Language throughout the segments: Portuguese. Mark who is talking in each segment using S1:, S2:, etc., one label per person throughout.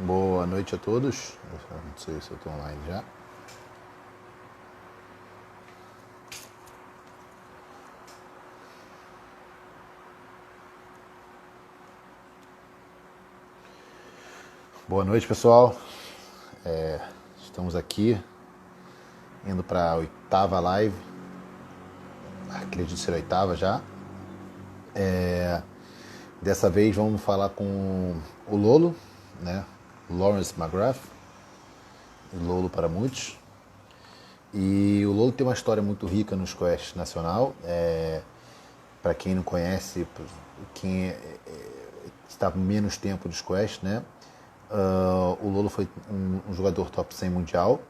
S1: Boa noite a todos. Eu não sei se eu estou online já. Boa noite, pessoal. Estamos aqui indo para a 8ª live. Acredito ser a 8ª já. Dessa vez vamos falar com o Lolo, né? Lawrence McGrath, Lolo para muitos. E o Lolo tem uma história muito rica no squash nacional. Para quem não conhece, quem está menos tempo de squash, né? O Lolo foi um jogador top 100 mundial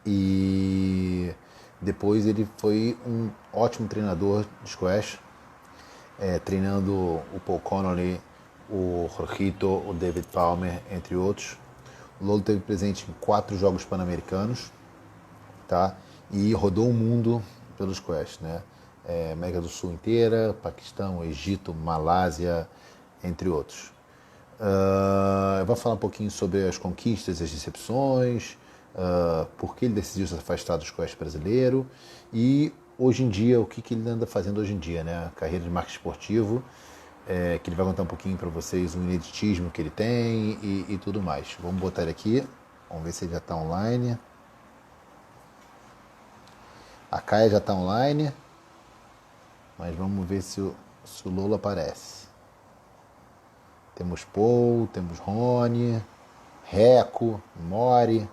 S1: e depois ele foi um ótimo treinador de squash, treinando o Paul Connolly, o Jorgito, o David Palmer, entre outros. O Lolo teve presente em 4 Jogos Pan-Americanos, tá? E rodou o mundo pelo squash, né? América do Sul inteira, Paquistão, Egito, Malásia, entre outros. Eu vou falar um pouquinho sobre as conquistas, as decepções, por que ele decidiu se afastar do squash brasileiro e hoje em dia, o que ele anda fazendo hoje em dia, né? Carreira de marketing esportivo, que ele vai contar um pouquinho para vocês o ineditismo que ele tem e tudo mais. Vamos botar ele aqui, vamos ver se ele já está online. A Caia já está online, mas vamos ver se o Lolo aparece. Temos Paul, temos Rony, Reco, Mori.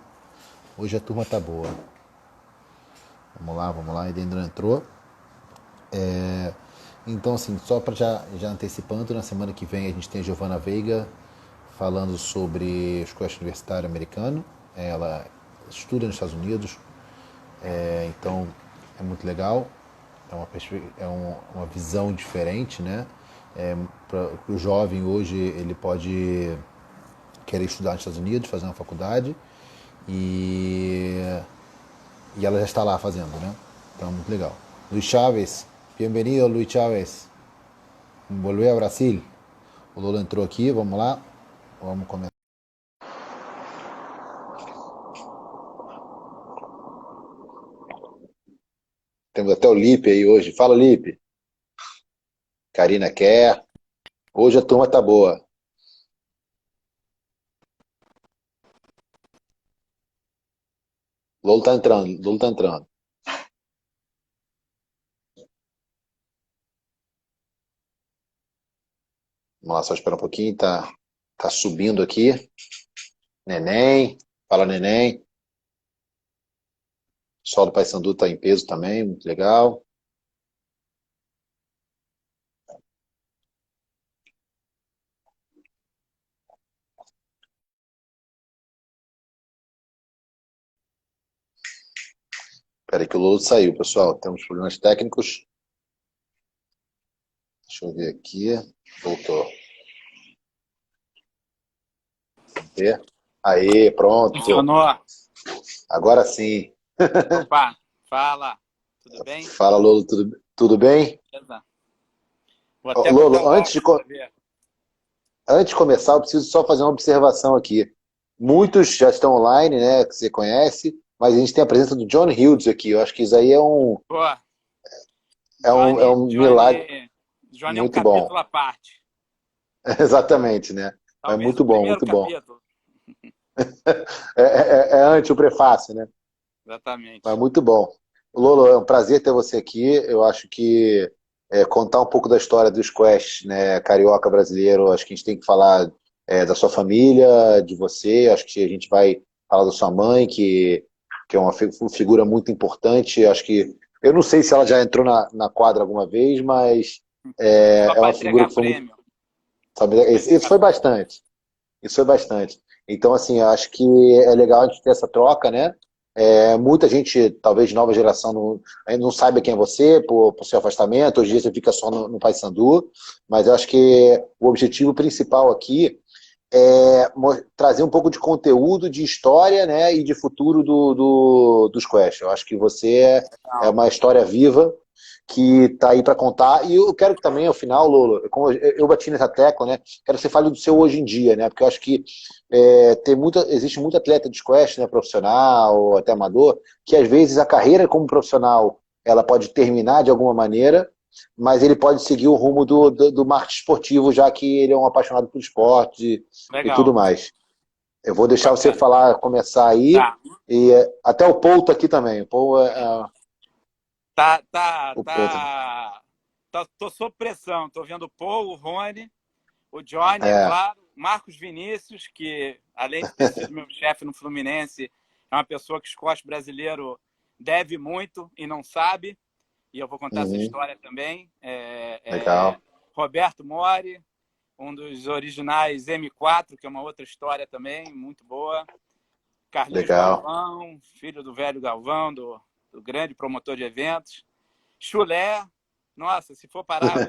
S1: Hoje a turma tá boa. Vamos lá, ele ainda não entrou. Então, assim, só para já antecipando, na semana que vem a gente tem a Giovana Veiga falando sobre o squash universitário americano. Ela estuda nos Estados Unidos, então é muito legal. Uma visão diferente, né? Para o jovem hoje, ele pode querer estudar nos Estados Unidos, fazer uma faculdade e ela já está lá fazendo, né? Então, muito legal. Luis Chávez, bem-vindo, Luis Chávez. Volver ao Brasil. O Lolo entrou aqui, vamos lá. Vamos começar. Temos até o Lipe aí hoje. Fala, Lipe. Karina quer. Hoje a turma tá boa. Lolo tá entrando, Lolo tá entrando. Vamos lá, só esperar um pouquinho, tá subindo aqui. Neném, fala Neném. O sol do Paysandu tá em peso também, muito legal. Espera aí que o Lolo saiu, pessoal. Temos problemas técnicos. Deixa eu ver aqui. Voltou. Ver. Aê, pronto.
S2: Funcionou.
S1: Agora sim.
S2: Opa, fala. Tudo bem?
S1: Fala, Lolo, tudo bem?
S2: Beleza. Vou até botar
S1: Lolo,
S2: o áudio para ver.
S1: antes de começar, eu preciso só fazer uma observação aqui. Muitos já estão online, né, que você conhece, mas a gente tem a presença do John Hughes aqui. Eu acho que isso aí
S2: Pô,
S1: é
S2: Johnny,
S1: um milagre
S2: Johnny é um
S1: muito bom.
S2: capítulo à parte.
S1: Exatamente, né? É
S2: Talvez
S1: muito
S2: o
S1: bom,
S2: primeiro
S1: muito bom.
S2: capítulo.
S1: É antes o prefácio, né? Mas
S2: Exatamente.
S1: muito bom. Lolo, é um prazer ter você aqui. Eu acho que contar um pouco da história do squash, né, carioca brasileiro, acho que a gente tem que falar da sua família, de você. Acho que a gente vai falar da sua mãe, que é uma figura muito importante. Acho que eu não sei se ela já entrou na quadra alguma vez, mas
S2: Só
S1: é
S2: para
S1: uma figura
S2: entregar
S1: que foi muito.
S2: prêmio.
S1: Sabe,
S2: Para
S1: isso
S2: entregar
S1: foi
S2: prêmio.
S1: bastante. Isso foi bastante. Então, assim, eu acho que é legal a gente ter essa troca, né? Muita gente, talvez de nova geração, ainda não saiba quem é você por seu afastamento. Hoje em dia você fica só no Paysandu. Mas eu acho que o objetivo principal aqui é trazer um pouco de conteúdo, de história, né? E de futuro do squash. Eu acho que você é
S2: Não.
S1: uma história viva que está aí para contar. E eu quero que também, ao final, Lolo, como eu bati nessa tecla, né? Quero que você fale do seu hoje em dia, né? Porque eu acho que existe muito atleta de squash, né, profissional ou até amador, que às vezes a carreira como profissional ela pode terminar de alguma maneira, mas ele pode seguir o rumo do marketing esportivo, já que ele é um apaixonado por esporte e tudo
S2: Legal.
S1: mais. Eu vou deixar você
S2: Bacana.
S1: falar, começar aí,
S2: Tá.
S1: e até o Paul tá aqui também. O Paul
S2: Tá, tá,
S1: o Paul também.
S2: tá. Tô sob pressão. Tô vendo o Paul, o Rony, o Johnny, é
S1: É,
S2: claro, Marcos Vinícius, que além de ter sido meu chefe no Fluminense, é uma pessoa que o squash brasileiro deve muito e não sabe. E eu vou contar essa
S1: uhum,
S2: história também.
S1: legal,
S2: Roberto Mori, um dos originais M4, que é uma outra história também, muito boa. Carlinhos
S1: legal.
S2: Galvão, filho do velho Galvão, do grande promotor de eventos. Chulé, nossa, se for parar,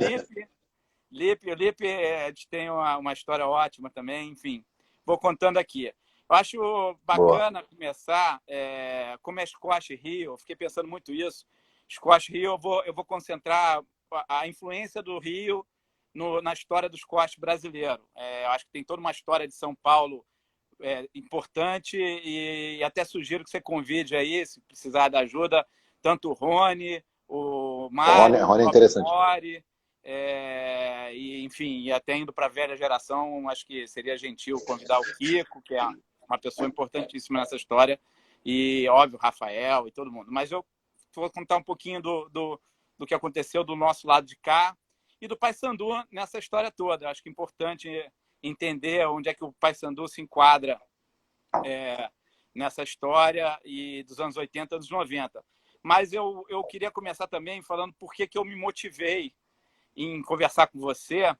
S2: Lipe, a gente tem uma história ótima também, enfim. Vou contando aqui. Eu acho
S1: Boa.
S2: bacana começar, como é Squash Rio, eu fiquei pensando muito isso. Squash Rio, eu vou concentrar a influência do Rio na história do squash brasileiro. Eu acho que tem toda uma história de São Paulo importante e até sugiro que você convide aí, se precisar da ajuda, tanto o Rony, o Mário, o
S1: Rony é
S2: próprio
S1: interessante.
S2: Mori, e, enfim, e até indo para a velha geração, acho que seria gentil convidar o Kiko, que é uma pessoa importantíssima nessa história, e, óbvio, o Rafael e todo mundo. Mas eu vou contar um pouquinho do que aconteceu do nosso lado de cá e do Paysandu nessa história toda. Acho que é importante entender onde é que o Paysandu se enquadra nessa história e dos anos 80, anos 90. Mas eu queria começar também falando por que eu me motivei em conversar com você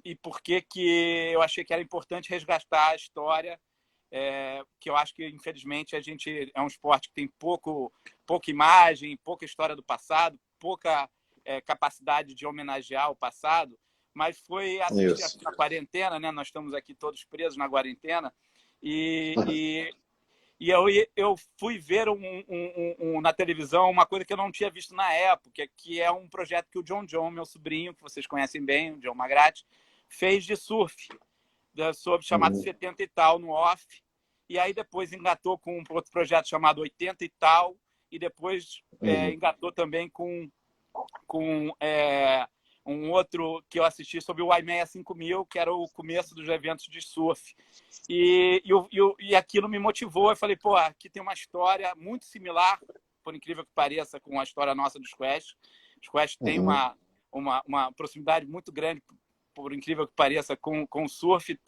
S2: e por que eu achei que era importante resgatar a história, que eu acho que, infelizmente, a gente é um esporte que tem pouca imagem, pouca história do passado, pouca capacidade de homenagear o passado, mas foi assistir
S1: Isso.
S2: a quarentena, né? Nós estamos aqui todos presos na quarentena, e, e eu fui ver na televisão uma coisa que eu não tinha visto na época, que é um projeto que o John, meu sobrinho, que vocês conhecem bem, o John Magrati, fez de surf, chamado
S1: Uhum,
S2: 70 e tal, no off. E aí depois engatou com um outro projeto chamado 80 e tal, e depois
S1: uhum.
S2: engatou também com um outro que eu assisti sobre o IMEA 5000, que era o começo dos eventos de surf. E aquilo me motivou. Eu falei, pô, aqui tem uma história muito similar, por incrível que pareça, com a história nossa do squash. O squash tem
S1: Uhum.
S2: uma proximidade muito grande, por incrível que pareça, com o surf,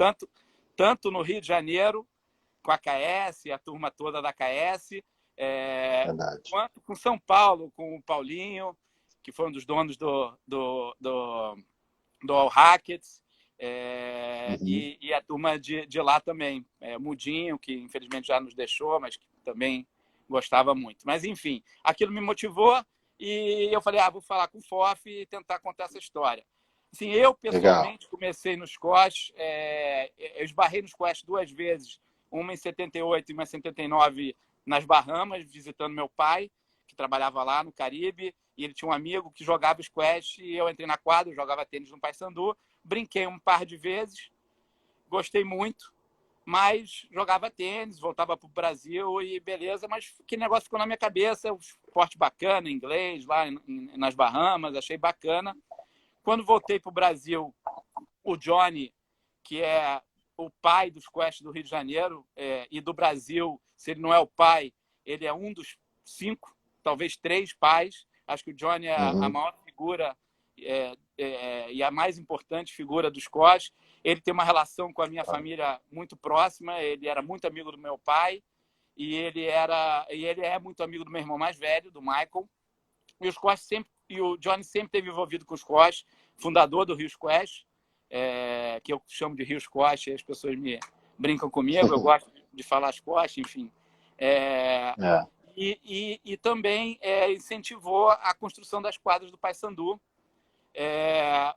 S2: tanto no Rio de Janeiro, com a KS, a turma toda da KS,
S1: Verdade.
S2: quanto com São Paulo, com o Paulinho, que foi um dos donos do All Rackets,
S1: Uhum.
S2: e a turma de lá também. Mudinho, que infelizmente já nos deixou, mas que também gostava muito. Mas, enfim, aquilo me motivou e eu falei, vou falar com o FOF e tentar contar essa história. Assim, eu,
S1: Legal.
S2: pessoalmente, comecei no squash, eu esbarrei no squash 2 vezes, uma em 78 e uma em 79 nas Bahamas, visitando meu pai, que trabalhava lá no Caribe, e ele tinha um amigo que jogava squash, e eu entrei na quadra, jogava tênis no Paysandu, brinquei um par de vezes, gostei muito, mas jogava tênis, voltava para o Brasil e beleza, mas que negócio ficou na minha cabeça, o esporte bacana, inglês, lá nas Bahamas, achei bacana. Quando voltei para o Brasil, o Johnny, que é o pai dos squash do Rio de Janeiro e do Brasil, se ele não é o pai, ele é um dos 5, talvez 3 pais. Acho que o Johnny é a
S1: Uhum.
S2: maior figura e a mais importante figura do squash. Ele tem uma relação com a minha família muito próxima, ele era muito amigo do meu pai e ele é muito amigo do meu irmão mais velho, do Michael. E o Johnny sempre esteve envolvido com o squash, fundador do Rio Squash, que eu chamo de Rio Squash, e as pessoas me brincam comigo, eu gosto de falar squash, enfim.
S1: É,
S2: E também incentivou a construção das quadras do Paysandu.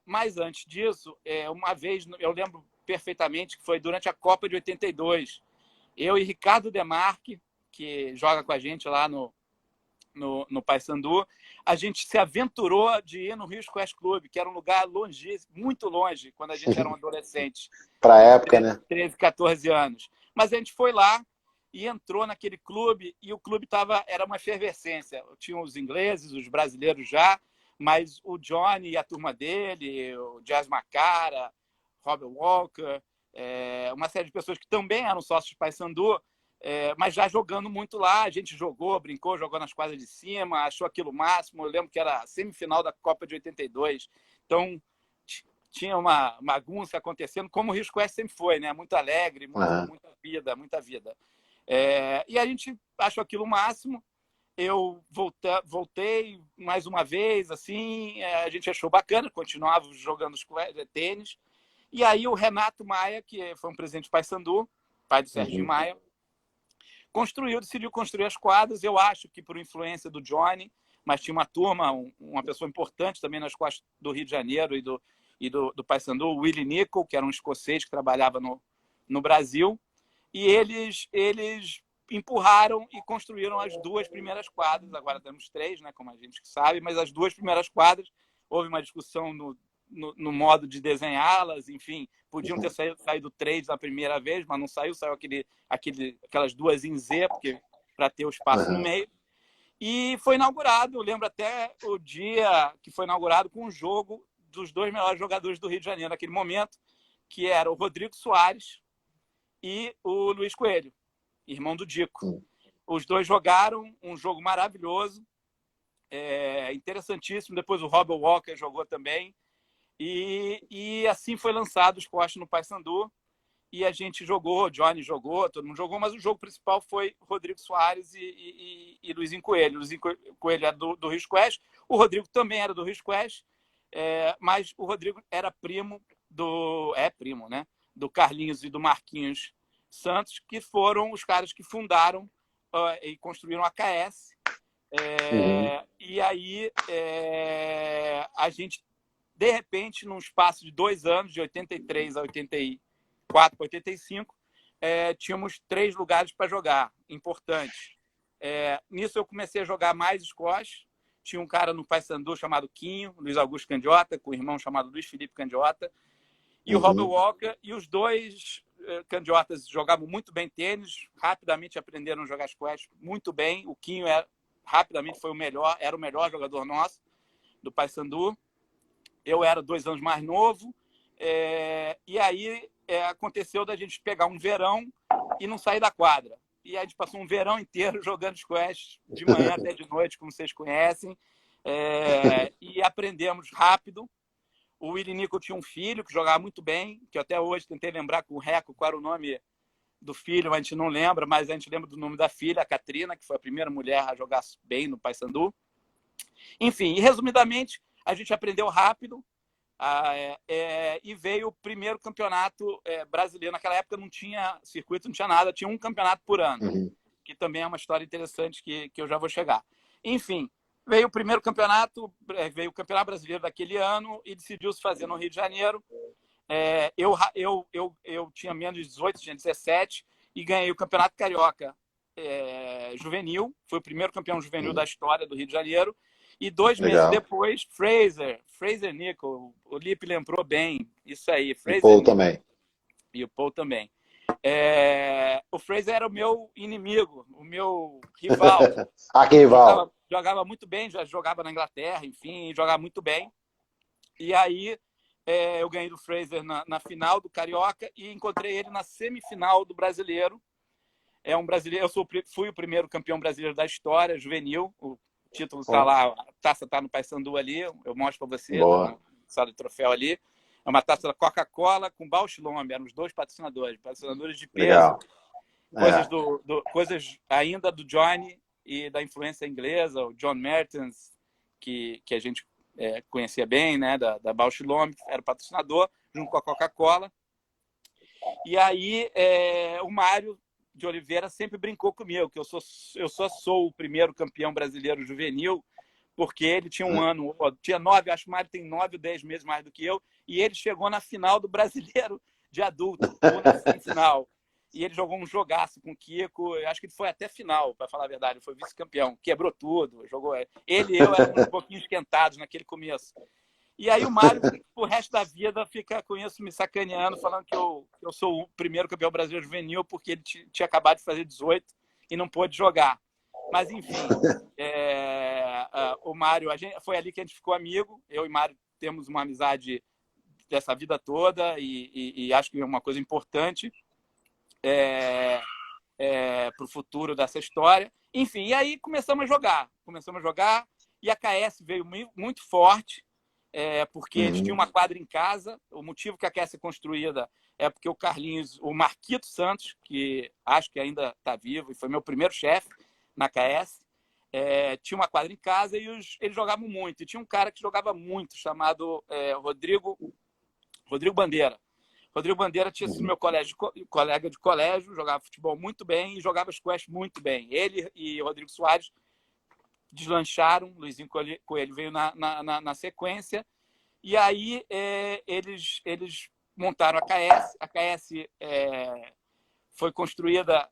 S2: Mas antes disso, uma vez, eu lembro perfeitamente que foi durante a Copa de 82, eu e Ricardo Demarque, que joga com a gente lá no Paysandu, a gente se aventurou de ir no Rio Squash Club, que era um lugar longe, muito longe, quando a gente era um adolescente.
S1: Para a época, né?
S2: 13, 14 anos. Mas a gente foi lá e entrou naquele clube, e o clube era uma efervescência. Tinham os ingleses, os brasileiros já, mas o Johnny e a turma dele, o Jazz Macara, Robert Walker, uma série de pessoas que também eram sócios de Paysandu, mas já jogando muito lá. A gente jogou, brincou, jogou nas quadras de cima, achou aquilo o máximo. Eu lembro que era a semifinal da Copa de 82. Então, tinha uma bagunça acontecendo, como o Rio Squash sempre foi, né? Muito alegre, muita vida, muita vida. E a gente achou aquilo o máximo. Eu voltei mais uma vez, assim, a gente achou bacana, continuava jogando tênis. E aí o Renato Maia, que foi um presidente de Paysandu, pai do Serginho Maia, decidiu construir as quadras. Eu acho que por influência do Johnny, mas tinha uma turma, uma pessoa importante também nas quadras do Rio de Janeiro e do Paysandu, o Willie Nicol, que era um escocês que trabalhava no Brasil, e eles empurraram e construíram as 2 primeiras quadras. Agora temos 3, né, como a gente sabe, mas as 2 primeiras quadras, houve uma discussão no modo de desenhá-las, enfim, podiam ter saído 3 na primeira vez, mas não saiu aquelas 2 em Z, para ter o espaço no meio. E foi inaugurado, eu lembro até o dia que foi inaugurado, com um jogo dos 2 melhores jogadores do Rio de Janeiro naquele momento, que era o Rodrigo Soares e o Luiz Coelho, irmão do Dico. Os 2 jogaram um jogo maravilhoso, interessantíssimo. Depois o Robert Walker jogou também. E assim foi lançado o esporte no Paysandu. E a gente jogou, o Johnny jogou, todo mundo jogou, mas o jogo principal foi Rodrigo Soares e Luizinho Coelho. Luizinho Coelho era do Rio Squash, o Rodrigo também era do Rio Squash, mas o Rodrigo era primo primo, né? Do Carlinhos e do Marquinhos Santos, que foram os caras que fundaram e construíram a KS. E aí a gente, de repente, num espaço de 2 anos, de 83 a 84 para 85, tínhamos 3 lugares para jogar, importantes. Nisso eu comecei a jogar mais squash. Tinha um cara no Paysandu chamado Quinho, Luiz Augusto Candiota, com um irmão chamado Luiz Felipe Candiota, e o Robert Walker. E os 2 Candiotas jogavam muito bem tênis, rapidamente aprenderam a jogar squash muito bem. O Quinho rapidamente era o melhor jogador nosso do Paysandu. Eu era 2 anos mais novo, e aí aconteceu da gente pegar um verão e não sair da quadra. E a gente passou um verão inteiro jogando squash, de manhã até de noite, como vocês conhecem, e aprendemos rápido. O Willie Nicol tinha um filho que jogava muito bem, que eu até hoje tentei lembrar com o Reco qual era o nome do filho, a gente não lembra, mas a gente lembra do nome da filha, a Katrina, que foi a primeira mulher a jogar bem no Paysandu. Enfim, e resumidamente, a gente aprendeu rápido, e veio o primeiro campeonato brasileiro. Naquela época não tinha circuito, não tinha nada, tinha um campeonato por ano, que também é uma história interessante que eu já vou chegar. Enfim, veio o primeiro campeonato, veio o Campeonato Brasileiro daquele ano e decidiu se fazer no Rio de Janeiro. Eu tinha menos de 18, tinha 17, e ganhei o Campeonato Carioca juvenil. Foi o primeiro campeão juvenil da história do Rio de Janeiro. E 2 meses depois, Fraser Nicol, o Lipe lembrou bem, isso aí.
S1: Fraser e Paul também.
S2: E o Paul também. O Fraser era o meu inimigo, o meu rival.
S1: Que rival.
S2: Jogava muito bem, já jogava na Inglaterra, enfim, jogava muito bem. E aí eu ganhei do Fraser na final do Carioca e encontrei ele na semifinal do Brasileiro. Um brasileiro, fui o primeiro campeão brasileiro da história, juvenil. O título está lá, a taça está no Paysandu ali, eu mostro para você, na sala de troféu ali. É uma taça da Coca-Cola com Bausch Lomb, eram os 2 patrocinadores de peso. Coisas ainda do Johnny e da influência inglesa, o John Mertens, que a gente conhecia bem, né, da Bausch Lomb, que era patrocinador, junto com a Coca-Cola. E aí o Mário de Oliveira sempre brincou comigo, que eu só sou o primeiro campeão brasileiro juvenil, porque ele tinha um ano, tinha 9, acho que o Mário tem 9 ou 10 meses mais do que eu, e ele chegou na final do brasileiro de adulto, ou na semifinal. e ele jogou um jogaço com o Kiko. Eu acho que ele foi até final, para falar a verdade. Ele foi vice-campeão, quebrou tudo. Jogou. Ele e eu éramos um pouquinho esquentados naquele começo. E aí o Mário, o resto da vida, fica com isso me sacaneando, falando que eu sou o primeiro campeão brasileiro juvenil porque ele tinha acabado de fazer 18 e não pôde jogar. Mas, enfim, o Mário, foi ali que a gente ficou amigo. Eu e o Mário temos uma amizade dessa vida toda e acho que é uma coisa importante para o futuro dessa história. Enfim, e aí começamos a jogar e a KS veio muito forte, porque eles tinham uma quadra em casa. O motivo que a KS é construída é porque o Carlinhos, o Marquito Santos, que acho que ainda está vivo e foi meu primeiro chefe na KS, tinha uma quadra em casa e eles jogavam muito. E tinha um cara que jogava muito, chamado Rodrigo Bandeira. Rodrigo Bandeira tinha sido meu colega de colégio, jogava futebol muito bem e jogava squash muito bem. Ele e o Rodrigo Soares deslancharam, Luizinho Coelho veio na sequência, e aí eles montaram a KS. A KS foi construída,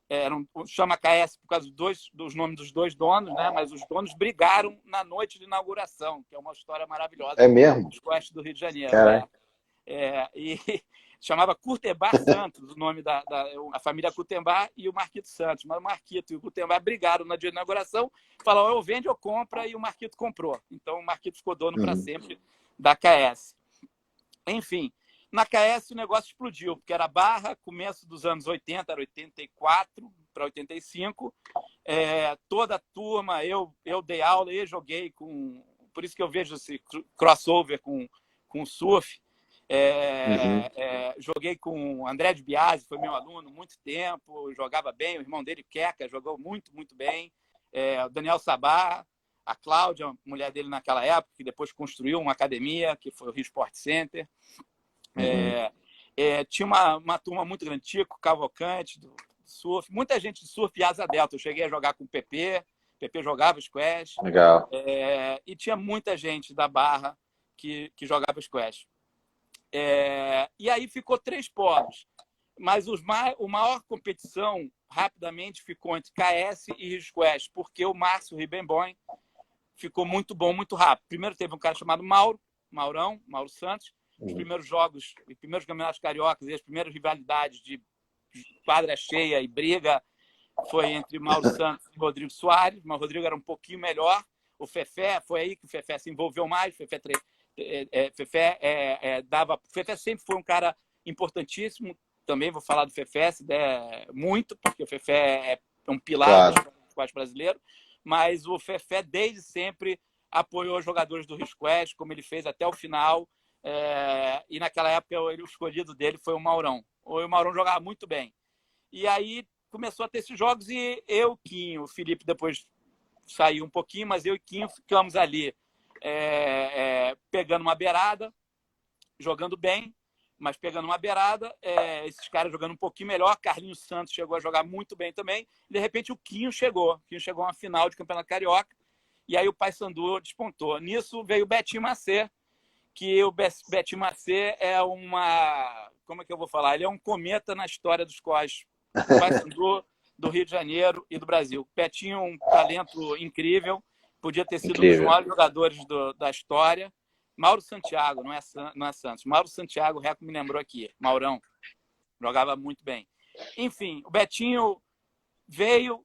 S2: chama KS por causa dos nomes dos dois donos, né? Mas os donos brigaram na noite de inauguração, que é uma história maravilhosa.
S3: É mesmo?
S2: Do squash do Rio de Janeiro. E chamava Curtembar Santos, o nome a família Curtembar e o Marquito Santos. Mas o Marquito e o Curtembar brigaram na dia de inauguração, falaram, ou vende ou compra, e o Marquito comprou. Então o Marquito ficou dono para sempre da KS. Enfim, na KS o negócio explodiu, porque era Barra, começo dos anos 80, era 84 para 85. Toda a turma, eu dei aula e joguei com... Por isso que eu vejo esse crossover com o surf. Joguei com o André de Biasi, foi meu aluno muito tempo, jogava bem, o irmão dele, Queca, jogou muito, muito bem. O Daniel Sabá, a Cláudia, mulher dele naquela época, que depois construiu uma academia, que foi o Rio Sport Center. Tinha uma turma muito grande, Tico Cavalcante, do surf, muita gente de surf e asa delta. Eu cheguei a jogar com o PP jogava squash.
S3: Legal.
S2: E tinha muita gente da Barra que jogava squash. E aí ficou 3 polos. Mas a maior competição, rapidamente, ficou entre KS e Rio Squash, porque o Márcio Ribemboim ficou muito bom, muito rápido. Primeiro teve um cara chamado Mauro Santos. Os primeiros jogos, os primeiros campeonatos cariocas e as primeiras rivalidades de quadra cheia e briga foi entre Mauro Santos e Rodrigo Soares. Mas o Rodrigo era um pouquinho melhor. O Fefé, foi aí que o Fefé se envolveu mais. O Fefé sempre foi um cara importantíssimo. Também vou falar do Fefé, se der muito, porque o Fefé é um pilar do squash brasileiro. Mas o Fefé, desde sempre, apoiou os jogadores do Rio Squash, como ele fez até o final. E naquela época o escolhido dele foi o Maurão. O Maurão jogava muito bem. E aí começou a ter esses jogos e eu, Quinho, o Felipe depois saiu um pouquinho, mas eu e Quinho ficamos ali pegando uma beirada, jogando bem, mas pegando uma beirada, esses caras jogando um pouquinho melhor. Carlinhos Santos chegou a jogar muito bem também. De repente o Quinho chegou a uma final de Campeonato Carioca e aí o Paysandu despontou. Nisso veio o Betinho Macê, que o Betinho Macê é uma... Como é que eu vou falar? Ele é um cometa na história dos squash do Paysandu, do Rio de Janeiro e do Brasil. Betinho é um talento incrível, podia ter sido um dos maiores jogadores da história. Mauro Santiago, não é Santos. Mauro Santiago, o Reco me lembrou aqui. Maurão, jogava muito bem. Enfim, o Betinho veio,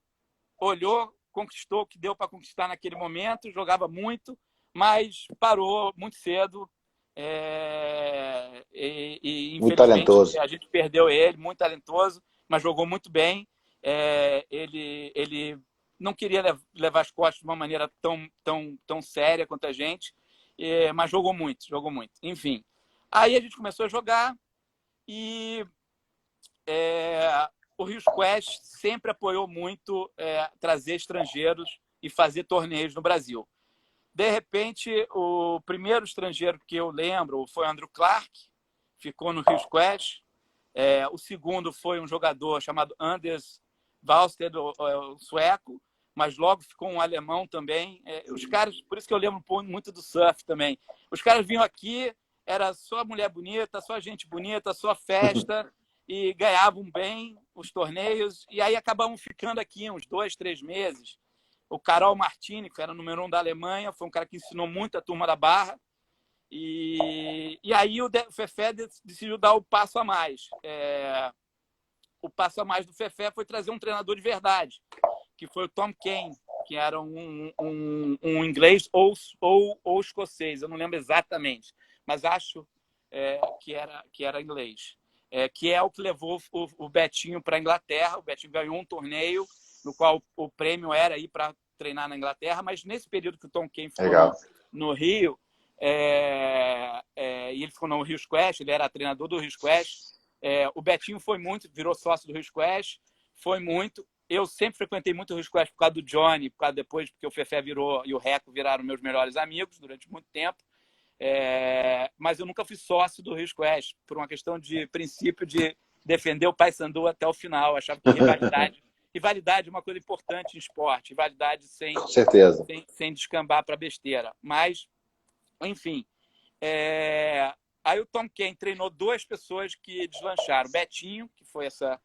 S2: olhou, conquistou o que deu para conquistar naquele momento, jogava muito, mas parou muito cedo.
S3: Muito talentoso.
S2: A gente perdeu ele, muito talentoso, mas jogou muito bem. Ele não queria levar as costas de uma maneira tão séria quanto a gente, mas jogou muito. Enfim, aí a gente começou a jogar e o Rio Squash sempre apoiou muito trazer estrangeiros e fazer torneios no Brasil. De repente, o primeiro estrangeiro que eu lembro foi o Andrew Clark, ficou no Rio Squash. O segundo foi um jogador chamado Anders Valsted, o sueco, mas logo ficou um alemão também. Os caras, por isso que eu lembro muito do surf também. Os caras vinham aqui, era só mulher bonita, só gente bonita, só festa. e ganhavam bem os torneios. E aí acabamos ficando aqui uns 2, 3 meses. O Karol Martini, que era o número 1 da Alemanha, foi um cara que ensinou muito a turma da Barra. E aí o Fefé decidiu dar o passo a mais. O passo a mais do Fefé foi trazer um treinador de verdade, que foi o Tom Kane, que era um inglês ou escocês, eu não lembro exatamente, mas acho que era inglês. Que é o que levou o Betinho para a Inglaterra. O Betinho ganhou um torneio no qual o prêmio era ir para treinar na Inglaterra, mas nesse período que o Tom Kane ficou no Rio, e ele ficou no Rio Squash, ele era treinador do Rio Squash, o Betinho foi muito, virou sócio do Rio Squash, foi muito. Eu sempre frequentei muito o Rio Squash por causa do Johnny, por causa depois, porque o Fefé virou e o Reco viraram meus melhores amigos durante muito tempo. Mas eu nunca fui sócio do Rio Squash, por uma questão de princípio de defender o Paysandu até o final. Achava que rivalidade é uma coisa importante em esporte, rivalidade sem descambar para besteira. Mas, enfim, aí o Tom Kane treinou 2 pessoas que deslancharam. Betinho, que foi essa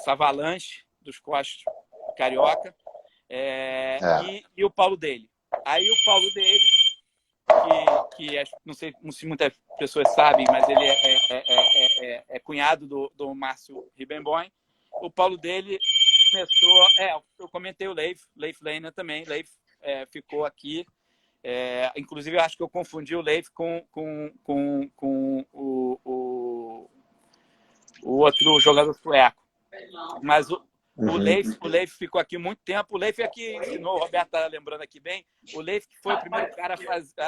S2: avalanche dos squash carioca, e o Paulo dele. Aí o Paulo dele, que não sei se muitas pessoas sabem, mas ele é cunhado do Márcio Ribemboim. O Paulo dele começou... eu comentei o Leif Lehner também. Leif ficou aqui. Inclusive, eu acho que eu confundi o Leif com o outro jogador sueco. Mas o Leif ficou aqui muito tempo. O Leif é que ensinou, o Roberto está lembrando aqui bem, o Leif que foi o primeiro cara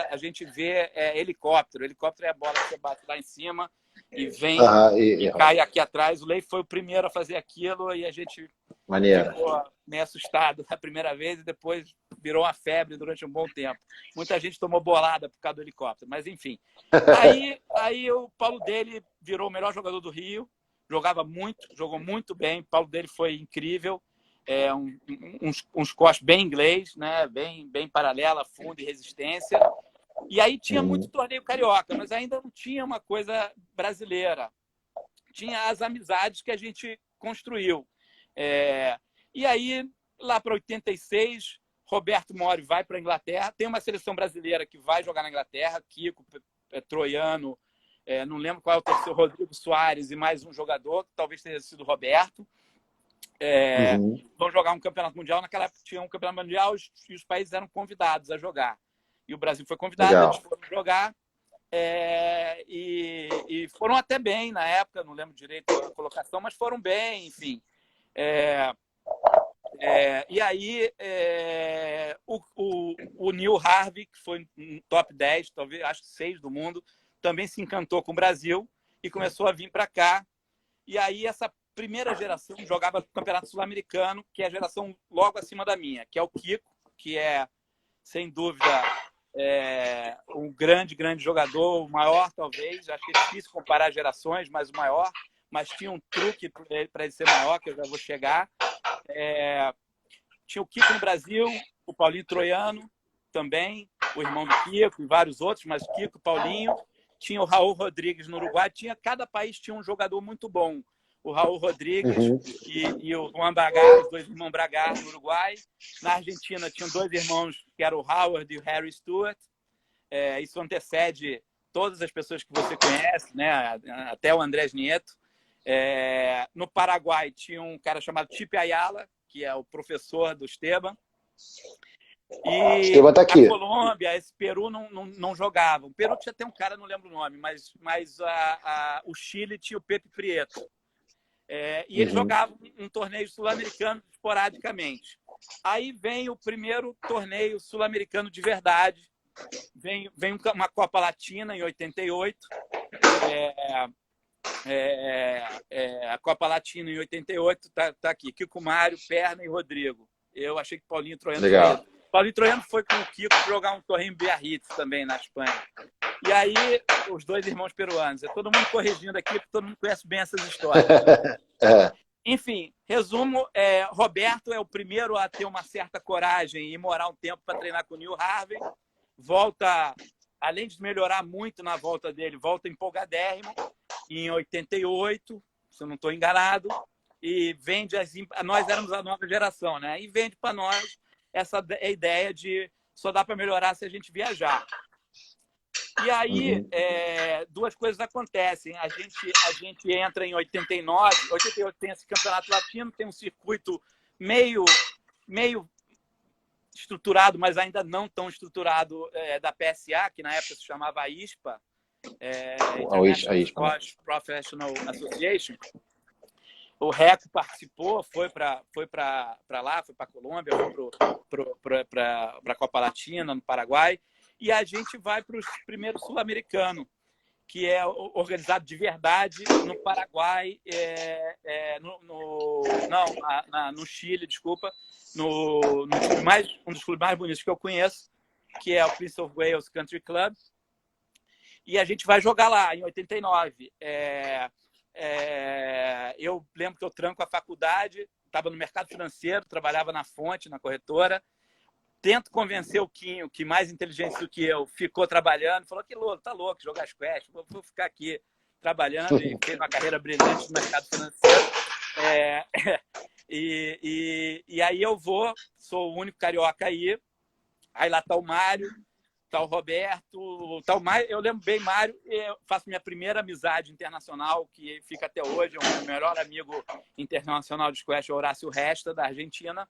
S2: a gente ver helicóptero. Helicóptero é a bola que você bate lá em cima e vem e cai aqui atrás. O Leif foi o primeiro a fazer aquilo e a gente ficou meio assustado a primeira vez e depois virou uma febre durante um bom tempo. Muita gente tomou bolada por causa do helicóptero, mas enfim. Aí o Paulo dele virou o melhor jogador do Rio. Jogou muito bem. O Paulo dele foi incrível. Um squash bem inglês, né? bem paralela, fundo e resistência. E aí tinha muito torneio carioca, mas ainda não tinha uma coisa brasileira. Tinha as amizades que a gente construiu. E aí, lá para 86, Roberto Mori vai para a Inglaterra. Tem uma seleção brasileira que vai jogar na Inglaterra, Kiko, Troiano, não lembro qual é o terceiro, Rodrigo Soares e mais um jogador, que talvez tenha sido Roberto. Vão jogar um campeonato mundial. Naquela época tinha um campeonato mundial e os países eram convidados a jogar. E o Brasil foi convidado, eles foram jogar. E foram até bem na época, não lembro direito a colocação, mas foram bem, enfim. E aí o Neil Harvey, que foi um top 10, talvez, acho que 6 do mundo, também se encantou com o Brasil e começou a vir para cá. E aí essa primeira geração jogava no Campeonato Sul-Americano, que é a geração logo acima da minha, que é o Kiko, que é, sem dúvida, um grande jogador, o maior talvez. Acho que é difícil comparar gerações, mas o maior. Mas tinha um truque para ele ser maior, que eu já vou chegar. Tinha o Kiko no Brasil, o Paulinho Troiano também, o irmão do Kiko e vários outros, mas o Kiko, o Paulinho. Tinha o Raul Rodrigues no Uruguai. Cada país tinha um jogador muito bom. O Raul Rodrigues e o Juan Bragar, os 2 irmãos Bragar no Uruguai. Na Argentina tinham 2 irmãos, que eram o Howard e o Harry Stewart. Isso antecede todas as pessoas que você conhece, né? Até o Andrés Nieto. No Paraguai tinha um cara chamado Chipe Ayala, que é o professor do Esteban. E
S3: Esteban tá aqui.
S2: A Colômbia, esse Peru não jogava. O Peru tinha até um cara, não lembro o nome, mas o Chile tinha o Pepe Prieto. E eles jogavam um torneio sul-americano esporadicamente. Aí vem o primeiro torneio sul-americano de verdade. Vem uma Copa Latina em 88. A Copa Latina em 88 tá aqui. Kiko Mário, Perna e Rodrigo. Eu achei que Paulinho Troiano foi. Paulinho Troiano foi com o Kiko jogar um torneio em Biarritz também, na Espanha. E aí, os 2 irmãos peruanos. Todo mundo corrigindo aqui, porque todo mundo conhece bem essas histórias. Enfim, resumo, Roberto é o primeiro a ter uma certa coragem e morar um tempo para treinar com o Neil Harvey. Volta, além de melhorar muito na volta dele, volta empolgadérrimo. Em 88, se eu não estou enganado, e vende nós éramos a nova geração, né? E vende para nós essa ideia de só dá para melhorar se a gente viajar. E aí, duas coisas acontecem. A gente entra em 89, 88 tem esse campeonato latino, tem um circuito meio estruturado, mas ainda não tão estruturado, da PSA, que na época se chamava ISPA, International Squash Professional Association. O Reco participou, foi para lá, foi para a Colômbia, foi para a Copa Latina, no Paraguai. E a gente vai para o primeiro sul-americano, que é organizado de verdade no Paraguai, no Chile, desculpa, um dos clubes mais bonitos que eu conheço, que é o Prince of Wales Country Club. E a gente vai jogar lá, em 89. Eu lembro que eu tranco a faculdade, estava no mercado financeiro, trabalhava na Fonte, na corretora. Tento convencer o Quinho, que mais inteligente do que eu, ficou trabalhando, falou que louco, tá louco, jogar squash, vou ficar aqui trabalhando, e fez uma carreira brilhante no mercado financeiro. E aí eu sou o único carioca aí lá tá o Mário, tá o Roberto, tá o Mário, eu lembro bem Mário, eu faço minha primeira amizade internacional, que fica até hoje, é o meu melhor amigo internacional de squash, o Horácio Resta, da Argentina.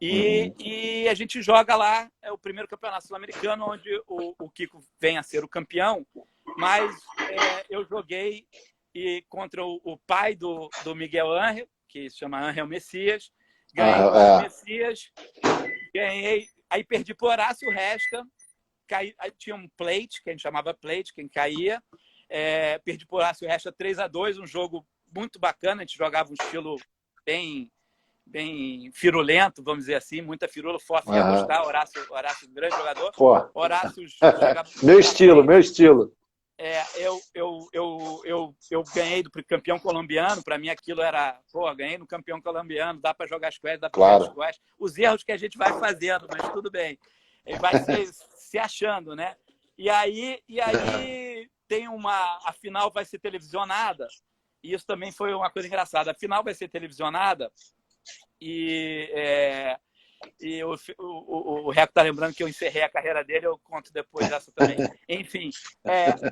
S2: E a gente joga lá, é o primeiro campeonato sul-americano, onde o Kiko vem a ser o campeão, mas eu joguei contra o pai do Miguel Ángel, que se chama Ángel Messias, ganhei o Messias, ganhei, aí perdi para o Horácio Resta, aí tinha um plate, que a gente chamava plate, quem caía, perdi para o Horácio Resta 3-2, um jogo muito bacana, a gente jogava um estilo bem firulento, vamos dizer assim, muita firula, forte, ia gostar, Horácio, grande jogador. Horácio jogava...
S3: Meu estilo.
S2: Eu ganhei do campeão colombiano, para mim aquilo era, ganhei no campeão colombiano, dá para jogar squash, dá para jogar squash. Os erros que a gente vai fazendo, mas tudo bem. Ele vai se achando, né? E aí tem a final vai ser televisionada, e isso também foi uma coisa engraçada. A final vai ser televisionada, e o Reco está lembrando que eu encerrei a carreira dele, eu conto depois dessa também. Enfim,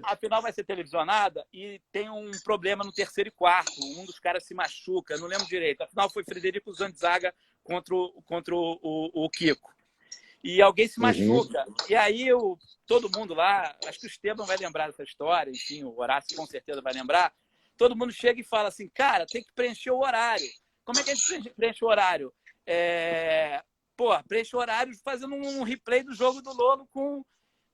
S2: a final vai ser televisionada e tem um problema no terceiro e quarto. Um dos caras se machuca, não lembro direito. A final foi Frederico Zandizaga contra o Kiko. E alguém se machuca. E aí todo mundo lá, acho que o Esteban vai lembrar dessa história, enfim, o Horácio com certeza vai lembrar. Todo mundo chega e fala assim, cara, tem que preencher o horário. Como é que a gente preenche o horário? Preenche o horário fazendo um replay do jogo do Lolo com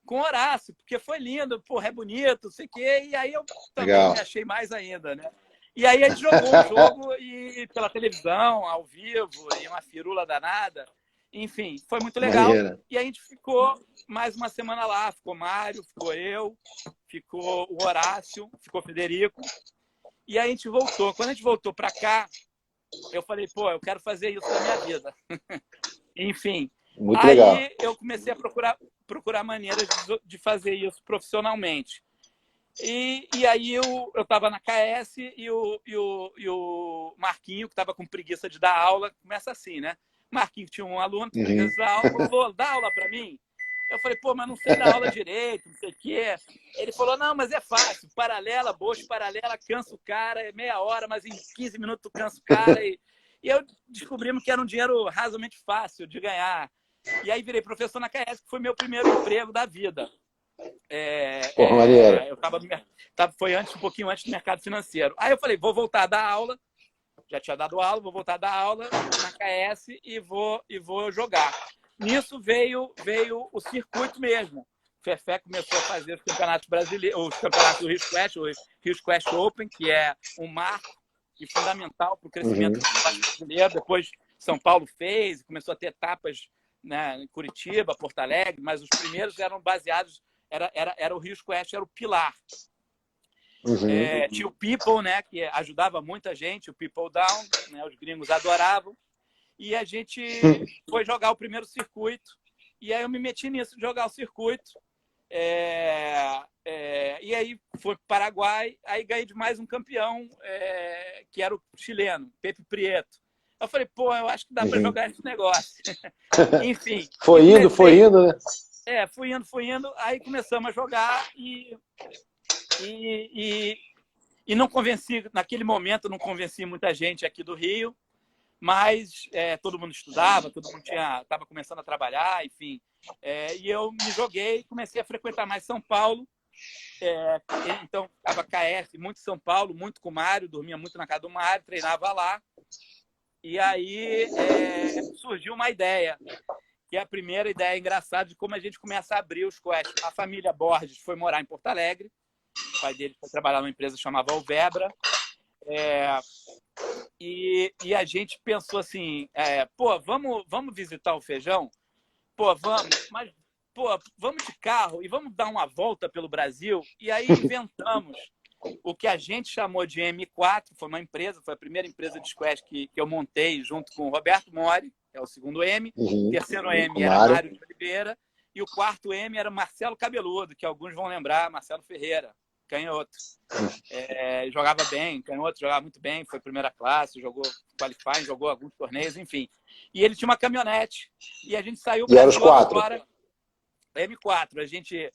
S2: o Horácio, porque foi lindo, é bonito, não sei o quê. E aí eu também me achei mais ainda, né? E aí a gente jogou o jogo e pela televisão, ao vivo, e uma firula danada. Enfim, foi muito legal. E a gente ficou mais uma semana lá. Ficou Mário, ficou eu, ficou o Horácio, ficou o Frederico. E aí a gente voltou. Quando a gente voltou para cá, eu falei, eu quero fazer isso na minha vida. Enfim,
S3: muito legal.
S2: Eu comecei a procurar maneiras de fazer isso profissionalmente. E aí eu estava na KS e o Marquinho, que estava com preguiça de dar aula, começa assim, né? Marquinho tinha um aluno que preguiça de dar aula, falou, dá aula para mim? Eu falei, mas não sei dar aula direito, não sei o quê. Ele falou, não, mas é fácil. Paralela, bocha, paralela, cansa o cara, é meia hora, mas em 15 minutos tu cansa o cara. E eu descobrimos que era um dinheiro razoavelmente fácil de ganhar. E aí virei professor na KS, que foi meu primeiro emprego da vida. Eu foi um pouquinho antes do mercado financeiro. Aí eu falei, vou voltar a dar aula. Já tinha dado aula, vou voltar a dar aula na KS e vou jogar. Nisso veio o circuito mesmo. O Fefé começou a fazer os campeonatos brasileiros, os campeonatos do Rio Squash, o Rio Squash Open, que é um marco e fundamental para o crescimento do squash brasileiro. Depois São Paulo fez, começou a ter etapas, né, em Curitiba, Porto Alegre, mas os primeiros eram baseados, era o Rio Squash, era o pilar. Tinha o People, né, que ajudava muita gente, o People Down, né, os gringos adoravam. E a gente foi jogar o primeiro circuito. E aí eu me meti nisso, de jogar o circuito. E aí aí foi para o Paraguai, aí ganhei de mais um campeão, que era o chileno, Pepe Prieto. Eu falei, pô, eu acho que dá para jogar esse negócio. Enfim.
S3: Foi indo, né?
S2: Fui indo, aí começamos a jogar e não convenci, naquele momento não convenci muita gente aqui do Rio, mas todo mundo estudava, todo mundo estava começando a trabalhar, enfim. E eu me joguei, comecei a frequentar mais São Paulo. Então, estava KS, muito São Paulo, muito com o Mário, dormia muito na casa do Mário, treinava lá. E aí surgiu uma ideia, que é a primeira ideia engraçada de como a gente começa a abrir os quests. A família Borges foi morar em Porto Alegre, o pai dele foi trabalhar numa empresa chamada Alvebra, e a gente pensou assim, pô, vamos visitar o Feijão? Pô, vamos, mas pô, vamos de carro e vamos dar uma volta pelo Brasil. E aí inventamos o que a gente chamou de M4, foi uma empresa, foi a primeira empresa de squash que eu montei junto com o Roberto Mori, que é o segundo M, o terceiro M era Mário de Oliveira, e o quarto M era Marcelo Cabeludo, que alguns vão lembrar, Marcelo Ferreira, canhoto. Jogava bem, canhoto, jogava muito bem, foi primeira classe, jogou qualifying, jogou alguns torneios, enfim. E ele tinha uma caminhonete, e a gente saiu
S3: para os quatro.
S2: Fora, M4, a gente...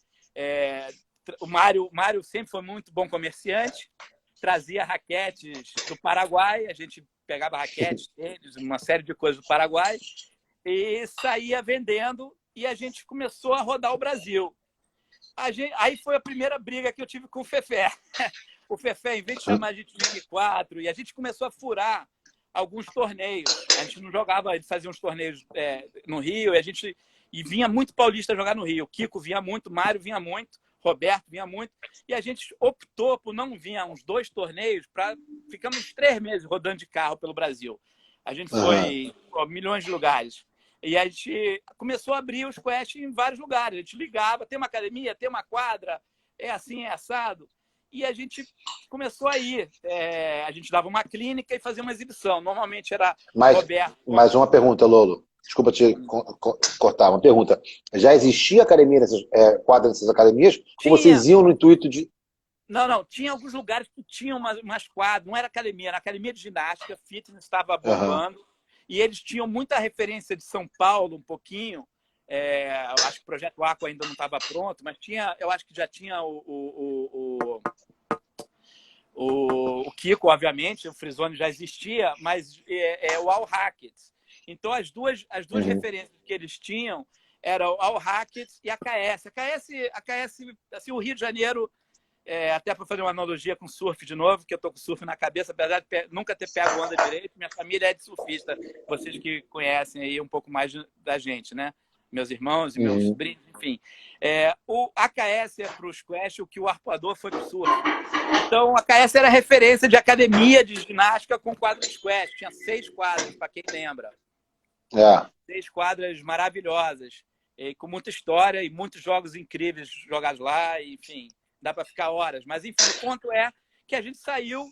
S2: O Mário sempre foi muito bom comerciante, trazia raquetes do Paraguai, a gente pegava raquetes, tênis, uma série de coisas do Paraguai, e saía vendendo, e a gente começou a rodar o Brasil. Aí foi a primeira briga que eu tive com o Fefé. O Fefé, em vez de chamar a gente de M4, e a gente começou a furar alguns torneios. A gente não jogava, ele fazia uns torneios no Rio, e vinha muito paulista jogar no Rio. O Kiko vinha muito, o Mário vinha muito, Roberto vinha muito, e a gente optou por não vir a uns 2 torneios, ficamos uns 3 meses rodando de carro pelo Brasil. A gente foi a milhões de lugares. E a gente começou a abrir os quests em vários lugares. A gente ligava, tem uma academia, tem uma quadra, é assim, é assado. E a gente começou a ir. A gente dava uma clínica e fazia uma exibição. Normalmente era Roberto.
S3: Mais uma pergunta, Lolo. Desculpa te cortar, uma pergunta. Já existia academia quadra nessas academias? Ou vocês iam no intuito de...
S2: Não. Tinha alguns lugares que tinham umas quadras. Não era academia, era academia de ginástica. Fitness estava bombando. E eles tinham muita referência de São Paulo, um pouquinho. Eu acho que o Projeto Aqua ainda não estava pronto, mas eu acho que já tinha o Kiko, obviamente. O Frisoni já existia, mas o All Rackets. Então, as duas referências que eles tinham eram o All Rackets e a KS. A KS, assim, o Rio de Janeiro, até para fazer uma analogia com surf de novo, que eu estou com surf na cabeça, apesar de nunca ter pego onda direito, minha família é de surfista, vocês que conhecem aí um pouco mais da gente, né? Meus irmãos e meus sobrinhos, enfim. O AKS é para o squash o que o arpoador foi para o surf. Então, a AKS era referência de academia de ginástica com quadro de squash. Tinha 6 quadras, para quem lembra. 6 quadras maravilhosas, com muita história e muitos jogos incríveis jogados lá, enfim, dá para ficar horas. Mas, enfim, o ponto é que a gente saiu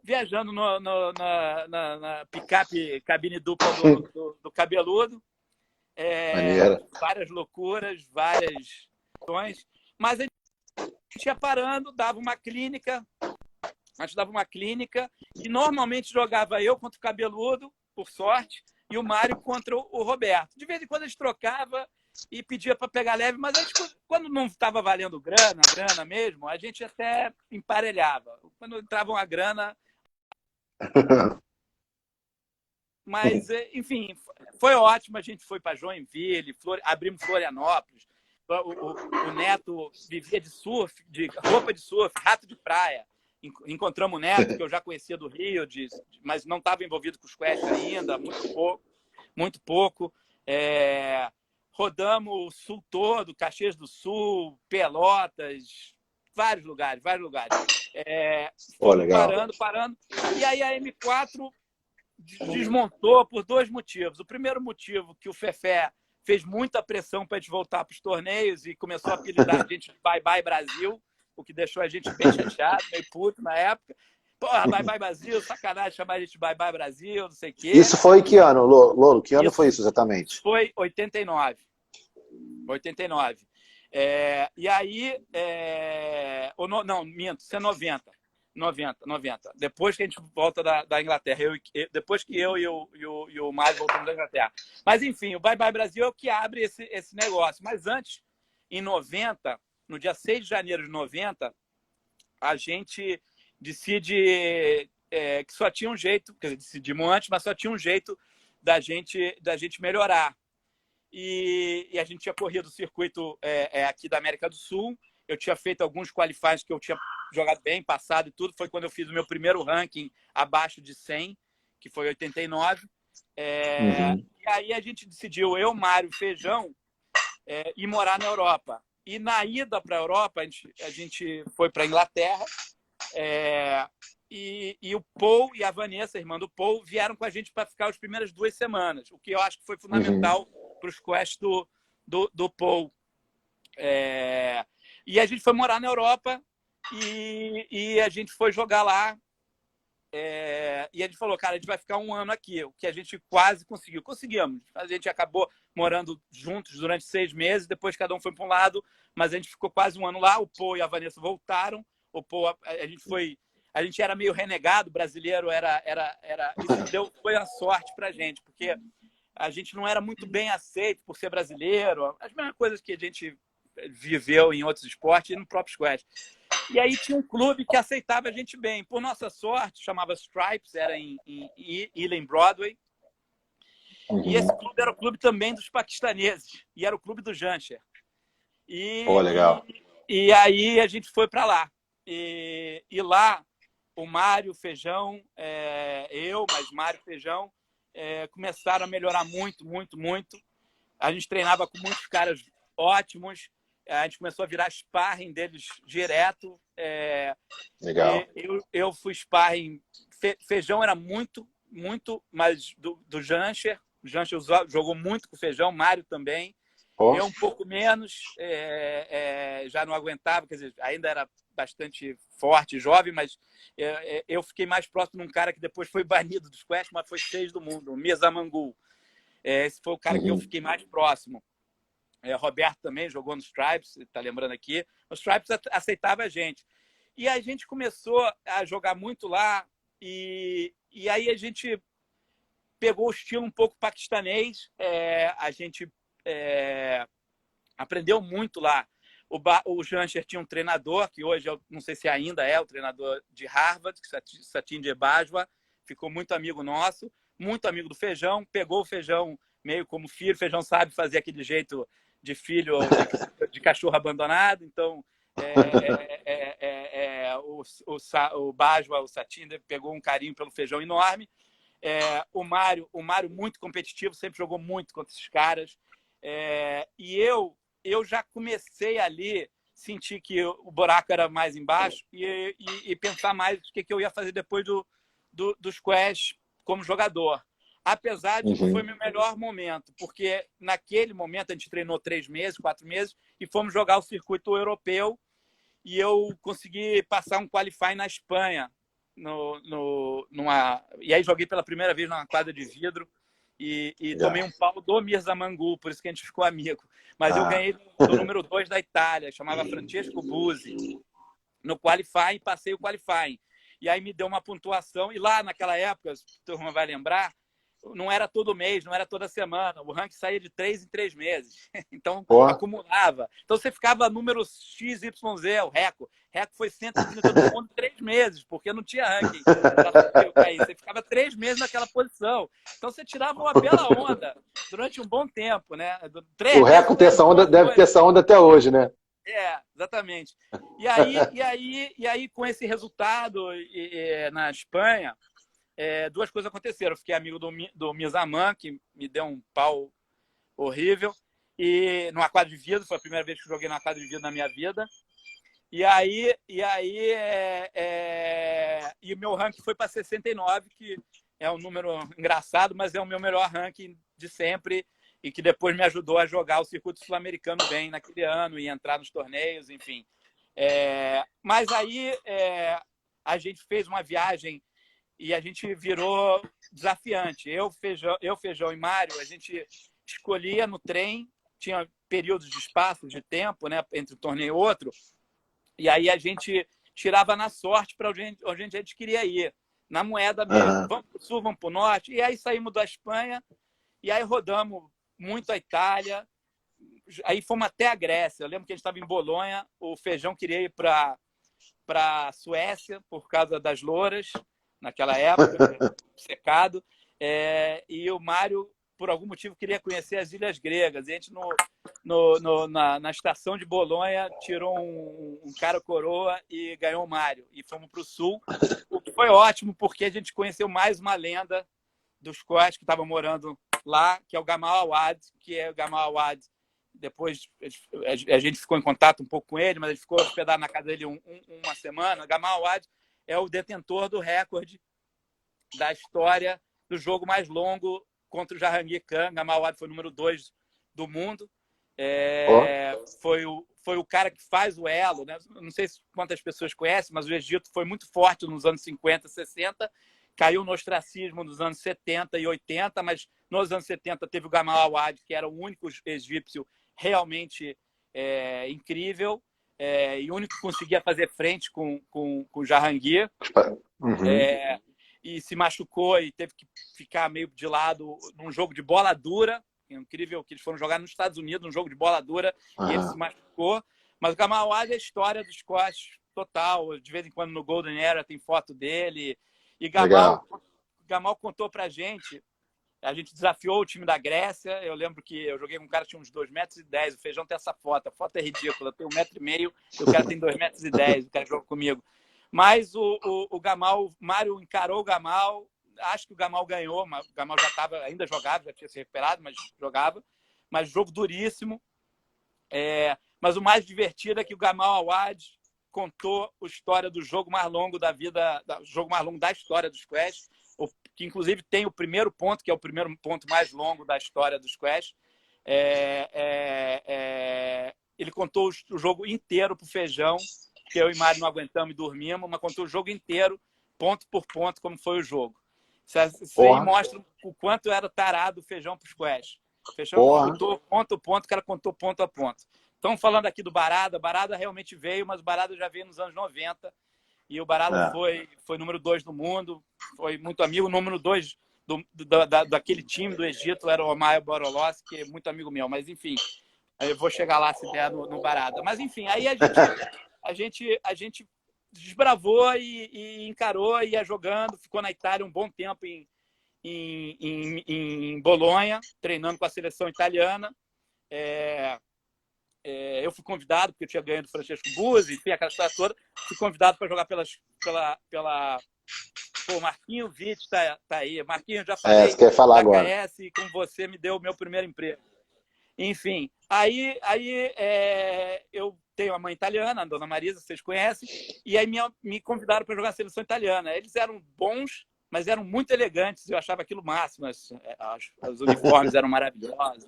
S2: viajando na picape cabine dupla do Cabeludo. Várias loucuras, várias questões, mas a gente ia parando, dava uma clínica, e normalmente jogava eu contra o Cabeludo, por sorte, e o Mário contra o Roberto. De vez em quando a gente trocava e pedia para pegar leve, mas a gente, quando não estava valendo grana mesmo, a gente até emparelhava. Quando entrava uma grana... Mas, enfim, foi ótimo. A gente foi para Joinville, abrimos Florianópolis. O Neto vivia de surf, de roupa de surf, rato de praia. Encontramos o Neto, que eu já conhecia do Rio, mas não estava envolvido com os squash ainda, muito pouco. Rodamos o Sul todo, Caxias do Sul, Pelotas, vários lugares.
S3: Legal.
S2: Parando. E aí a M4 desmontou por 2 motivos. O primeiro motivo, que o Fefé fez muita pressão para a gente voltar para os torneios e começou a apelidar a gente de Bye Bye Brasil, o que deixou a gente bem chateado, meio puto na época. Porra, Bye Bye Brasil, sacanagem chamar a gente de Bye Bye Brasil, não sei o quê.
S3: Isso foi que ano, Lolo? Que ano foi isso exatamente?
S2: Foi 89. E aí Não, minto, isso é 90. 90. Depois que a gente volta da Inglaterra. Depois que eu e o Mário voltamos da Inglaterra. Mas, enfim, o Bye Bye Brasil é o que abre esse negócio. Mas antes, em 90, no dia 6 de janeiro de 90, a gente decide que só tinha um jeito, quer dizer, decidimos antes, mas só tinha um jeito da gente melhorar. E a gente tinha corrido o circuito aqui da América do Sul. Eu tinha feito alguns qualifiers que eu tinha jogado bem, passado e tudo. Foi quando eu fiz o meu primeiro ranking abaixo de 100, que foi 89. E aí a gente decidiu, eu, Mário e Feijão, ir morar na Europa. E na ida para a Europa, a gente foi para a Inglaterra. E o Paul e a Vanessa, irmã do Paul, vieram com a gente para ficar as primeiras 2 semanas, o que eu acho que foi fundamental para os quests do Paul. E a gente foi morar na Europa e a gente foi jogar lá. E a gente falou, cara, a gente vai ficar 1 ano aqui, o que a gente quase conseguiu. Conseguimos. A gente acabou morando juntos durante 6 meses, depois cada um foi para um lado, mas a gente ficou quase 1 ano lá. O Paul e a Vanessa voltaram. O Paul, a gente era meio renegado, brasileiro isso foi a sorte pra gente, porque a gente não era muito bem aceito por ser brasileiro, as mesmas coisas que a gente viveu em outros esportes e no próprio squash. E aí tinha um clube que aceitava a gente bem. Por nossa sorte, chamava Stripes, era em Ealing Broadway. E esse clube era o clube também dos paquistaneses, e era o clube do Jancher.
S3: Legal.
S2: E aí a gente foi para lá. E lá, o Mário, o Feijão, mas Mário e Feijão começaram a melhorar muito, muito, muito. A gente treinava com muitos caras ótimos. A gente começou a virar sparring deles direto.
S3: Legal.
S2: Eu fui sparring. Feijão era muito, muito mais do Jancher. O Jancher jogou muito com o Feijão, Mário também. Eu um pouco menos, já não aguentava, quer dizer, ainda era bastante forte, jovem, mas eu fiquei mais próximo de um cara que depois foi banido dos Quest, mas foi 6 do mundo, o Mirza Mangool. Esse foi o cara que eu fiquei mais próximo. Roberto também jogou no Stripes, está lembrando aqui. O Stripes aceitava a gente. E a gente começou a jogar muito lá, e aí a gente pegou o estilo um pouco paquistanês, a gente aprendeu muito lá. O Jancher tinha um treinador, que hoje eu não sei se ainda é o treinador de Harvard, Satinder Bajwa, ficou muito amigo nosso, muito amigo do Feijão, pegou o Feijão meio como filho. O Feijão sabe fazer aquele jeito de filho de cachorro abandonado, então o Bajwa, o Satinder, pegou um carinho pelo Feijão enorme. O Mário muito competitivo, sempre jogou muito contra esses caras. E eu já comecei ali sentir que o buraco era mais embaixo e pensar mais o que eu ia fazer depois do squash como jogador. Apesar de que foi meu melhor momento, porque naquele momento a gente treinou 3 meses, 4 meses e fomos jogar o circuito europeu e eu consegui passar um qualifying na Espanha. E aí joguei pela primeira vez numa quadra de vidro. E tomei um pau do Mirza Mangool, por isso que a gente ficou amigo. Mas eu ganhei do número 2 da Itália, chamava Francesco Buzzi, no qualifying, passei o qualifying. E aí me deu uma pontuação, e lá naquela época, se a turma vai lembrar, não era todo mês, não era toda semana, o ranking saía de 3 em 3 meses. Então, acumulava. Então, você ficava número XYZ, o Reco. Reco foi 130 pontos em 3 meses, porque não tinha ranking. Você ficava 3 meses naquela posição. Então, você tirava uma bela onda durante um bom tempo, né?
S3: O Reco deve ter essa onda até hoje, né?
S2: Exatamente. E aí, com esse resultado na Espanha, 2 coisas aconteceram. Eu fiquei amigo do Mizaman, que me deu um pau horrível, e numa quadra de vidro, foi a primeira vez que eu joguei numa quadra de vidro na minha vida. E o meu ranking foi para 69, que é um número engraçado, mas é o meu melhor ranking de sempre e que depois me ajudou a jogar o circuito sul-americano bem naquele ano e entrar nos torneios, enfim. Mas aí a gente fez uma viagem e a gente virou desafiante. Eu, Feijão e Mário, a gente escolhia no trem, tinha períodos de espaço, de tempo, né, entre um torneio e outro, E aí a gente tirava na sorte para onde a gente queria ir, na moeda mesmo. Vamos para o sul, vamos para o norte. E aí saímos da Espanha, e aí rodamos muito a Itália, aí fomos até a Grécia. Eu lembro que a gente estava em Bolonha, o Feijão queria ir para a Suécia por causa das louras, naquela época, secado. E o Mário, por algum motivo, queria conhecer as Ilhas Gregas. E a gente, na estação de Bolonha, tirou um cara coroa e ganhou o Mário. E fomos para o sul, o que foi ótimo, porque a gente conheceu mais uma lenda dos Squash que estava morando lá, que é o Gamal Awad, que é o Gamal Awad. Depois a gente ficou em contato um pouco com ele, mas ele ficou hospedado na casa dele uma semana. Gamal Awad é o detentor do recorde da história do jogo mais longo contra o Jahangir Khan. Gamal Awad foi o número 2 do mundo. Foi o cara que faz o elo, né? Não sei quantas pessoas conhecem, mas o Egito foi muito forte nos anos 50, 60, caiu no ostracismo nos anos 70 e 80, mas nos anos 70 teve o Gamal Awad, que era o único egípcio realmente incrível, e o único que conseguia fazer frente com o Jahangir. E se machucou e teve que ficar meio de lado num jogo de bola dura. É incrível que eles foram jogar nos Estados Unidos, num jogo de bola dura, e ele se machucou. Mas o Gamal Awad é a história dos squash total. De vez em quando no Golden Era tem foto dele. E Gamal contou pra gente. A gente desafiou o time da Grécia. Eu lembro que eu joguei com um cara que tinha uns 2,10 m. O Feijão tem essa foto. A foto é ridícula. Eu tenho 1,5 m e o cara tem 2,10 m. O cara jogou comigo. Mas o Gamal, o Mário encarou o Gamal. Acho que o Gamal ganhou. Mas o Gamal ainda jogava, já tinha se recuperado, mas jogava. Mas jogo duríssimo. Mas o mais divertido é que o Gamal Awad contou a história do jogo mais longo da vida, jogo mais longo da história do squash, que inclusive tem o primeiro ponto, que é o primeiro ponto mais longo da história do squash. Ele contou o jogo inteiro para o Feijão, que eu e Mário não aguentamos e dormimos, mas contou o jogo inteiro, ponto por ponto, como foi o jogo. Isso aí mostra o quanto era tarado o Feijão para o squash. O Feijão contou ponto a ponto, o cara contou ponto a ponto. Estamos falando aqui do Barada. Barada realmente veio, mas o Barada já veio nos anos 90. E o Barada foi número 2 do mundo, foi muito amigo. O número 2 daquele time do Egito era o Omar Borolós, que é muito amigo meu. Mas, enfim, eu vou chegar lá se der no Barada. Mas, enfim, aí a gente desbravou e encarou, ia jogando. Ficou na Itália um bom tempo em Bolonha, treinando com a seleção italiana. Eu fui convidado, porque eu tinha ganho do Francesco Buzzi, enfim, aquela história toda. Fui convidado para jogar Pô, Marquinho Witt tá aí. Marquinho, já falei.
S3: Você quer falar agora?
S2: E com você me deu o meu primeiro emprego. Enfim, aí eu tenho a mãe italiana, a dona Marisa, vocês conhecem, e aí me convidaram para jogar a seleção italiana. Eles eram bons, mas eram muito elegantes, eu achava aquilo máximo. Os uniformes eram maravilhosos,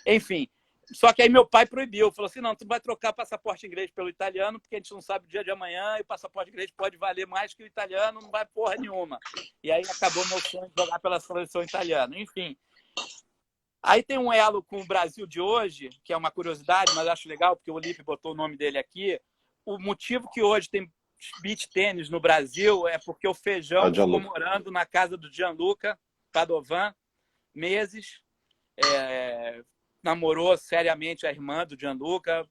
S2: enfim. Só que aí meu pai proibiu, falou assim, não, tu vai trocar passaporte inglês pelo italiano, porque a gente não sabe o dia de amanhã, e o passaporte inglês pode valer mais que o italiano, não vai porra nenhuma. E aí acabou meu sonho de jogar pela seleção italiana. Enfim, aí tem um elo com o Brasil de hoje, que é uma curiosidade, mas acho legal, porque o Olipe botou o nome dele aqui. O motivo que hoje tem beach tênis no Brasil é porque o Feijão ficou morando na casa do Gianluca Padovan meses, namorou seriamente a irmã do Gianluca,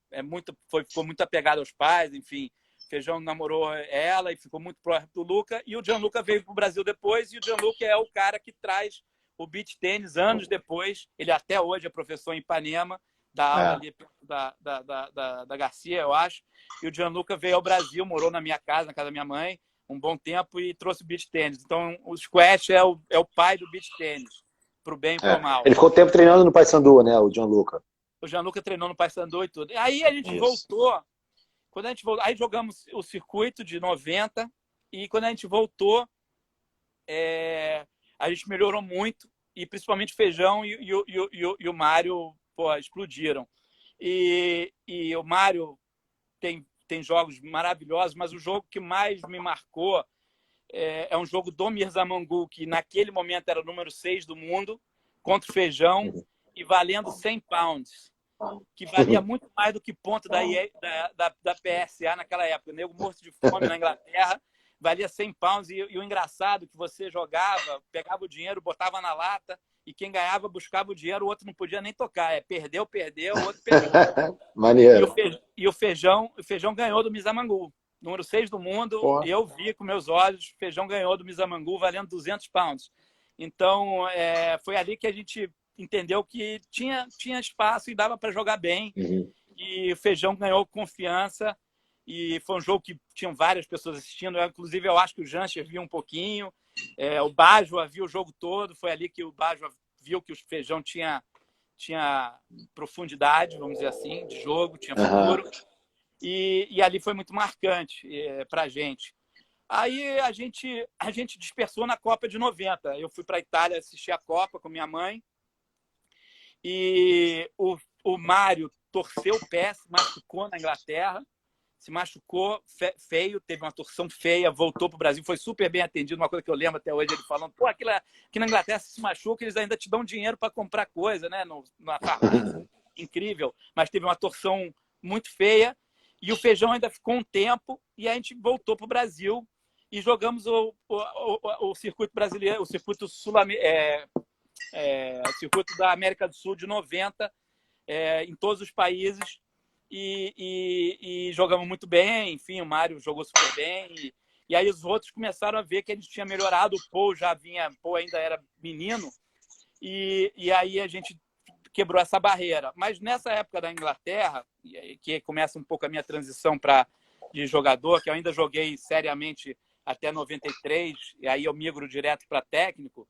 S2: ficou muito apegado aos pais, enfim. Feijão namorou ela e ficou muito próximo do Luca. E o Gianluca veio para o Brasil depois, e o Gianluca é o cara que traz o beach tênis anos depois. Ele até hoje é professor em Ipanema, dá aula ali da Garcia, eu acho. E o Gianluca veio ao Brasil, morou na minha casa, na casa da minha mãe, um bom tempo, e trouxe o beach tênis. Então, o squash é o pai do beach tênis, pro bem e pro mal.
S3: Ele ficou tempo treinando no Paysandu, né, o Gianluca?
S2: O Gianluca treinou no Paysandu e tudo. E aí a gente voltou. Quando a gente voltou, aí jogamos o circuito de 90, e quando a gente voltou, a gente melhorou muito, e principalmente o Feijão e o Mário explodiram. E o Mário tem jogos maravilhosos, mas o jogo que mais me marcou é um jogo do Mirza Mangu, que naquele momento era o número 6 do mundo, contra o Feijão, e valendo 100 pounds. que valia muito mais do que ponto da PSA naquela época. O nego morto de fome na Inglaterra valia 100 pounds. E o engraçado é que você jogava, pegava o dinheiro, botava na lata, e quem ganhava buscava o dinheiro, o outro não podia nem tocar. Perdeu, o outro perdeu.
S3: Maneiro.
S2: E o Feijão ganhou do Misamangu. Número 6 do mundo,
S3: Pô.
S2: eu vi com meus olhos, o Feijão ganhou do Misamangu valendo 200 pounds. Então, foi ali que a gente entendeu que tinha espaço e dava para jogar bem.
S3: Uhum.
S2: E o Feijão ganhou confiança. E foi um jogo que tinham várias pessoas assistindo. Inclusive, eu acho que o Jancher viu um pouquinho. O Bajwa viu o jogo todo. Foi ali que o Bajwa viu que o Feijão tinha profundidade, vamos dizer assim, de jogo, tinha futuro.
S3: Uhum.
S2: E ali foi muito marcante para a gente. Aí a gente dispersou na Copa de 90. Eu fui para a Itália assistir a Copa com minha mãe. E o Mário torceu o pé, se machucou na Inglaterra. Se machucou feio, teve uma torção feia, voltou para o Brasil, foi super bem atendido. Uma coisa que eu lembro até hoje, ele falando: pô, aqui na Inglaterra se machuca, eles ainda te dão dinheiro para comprar coisa, né? Na farmácia. Incrível. Mas teve uma torção muito feia. E o Feijão ainda ficou um tempo, e a gente voltou para o Brasil e jogamos o circuito brasileiro, o circuito o circuito da América do Sul de 90, em todos os países. E jogamos muito bem, enfim, o Mário jogou super bem. E aí os outros começaram a ver que a gente tinha melhorado. O Paul ainda era menino, e aí a gente quebrou essa barreira. Mas nessa época da Inglaterra, que começa um pouco a minha transição de jogador, que eu ainda joguei seriamente até 93, e aí eu migro direto para técnico,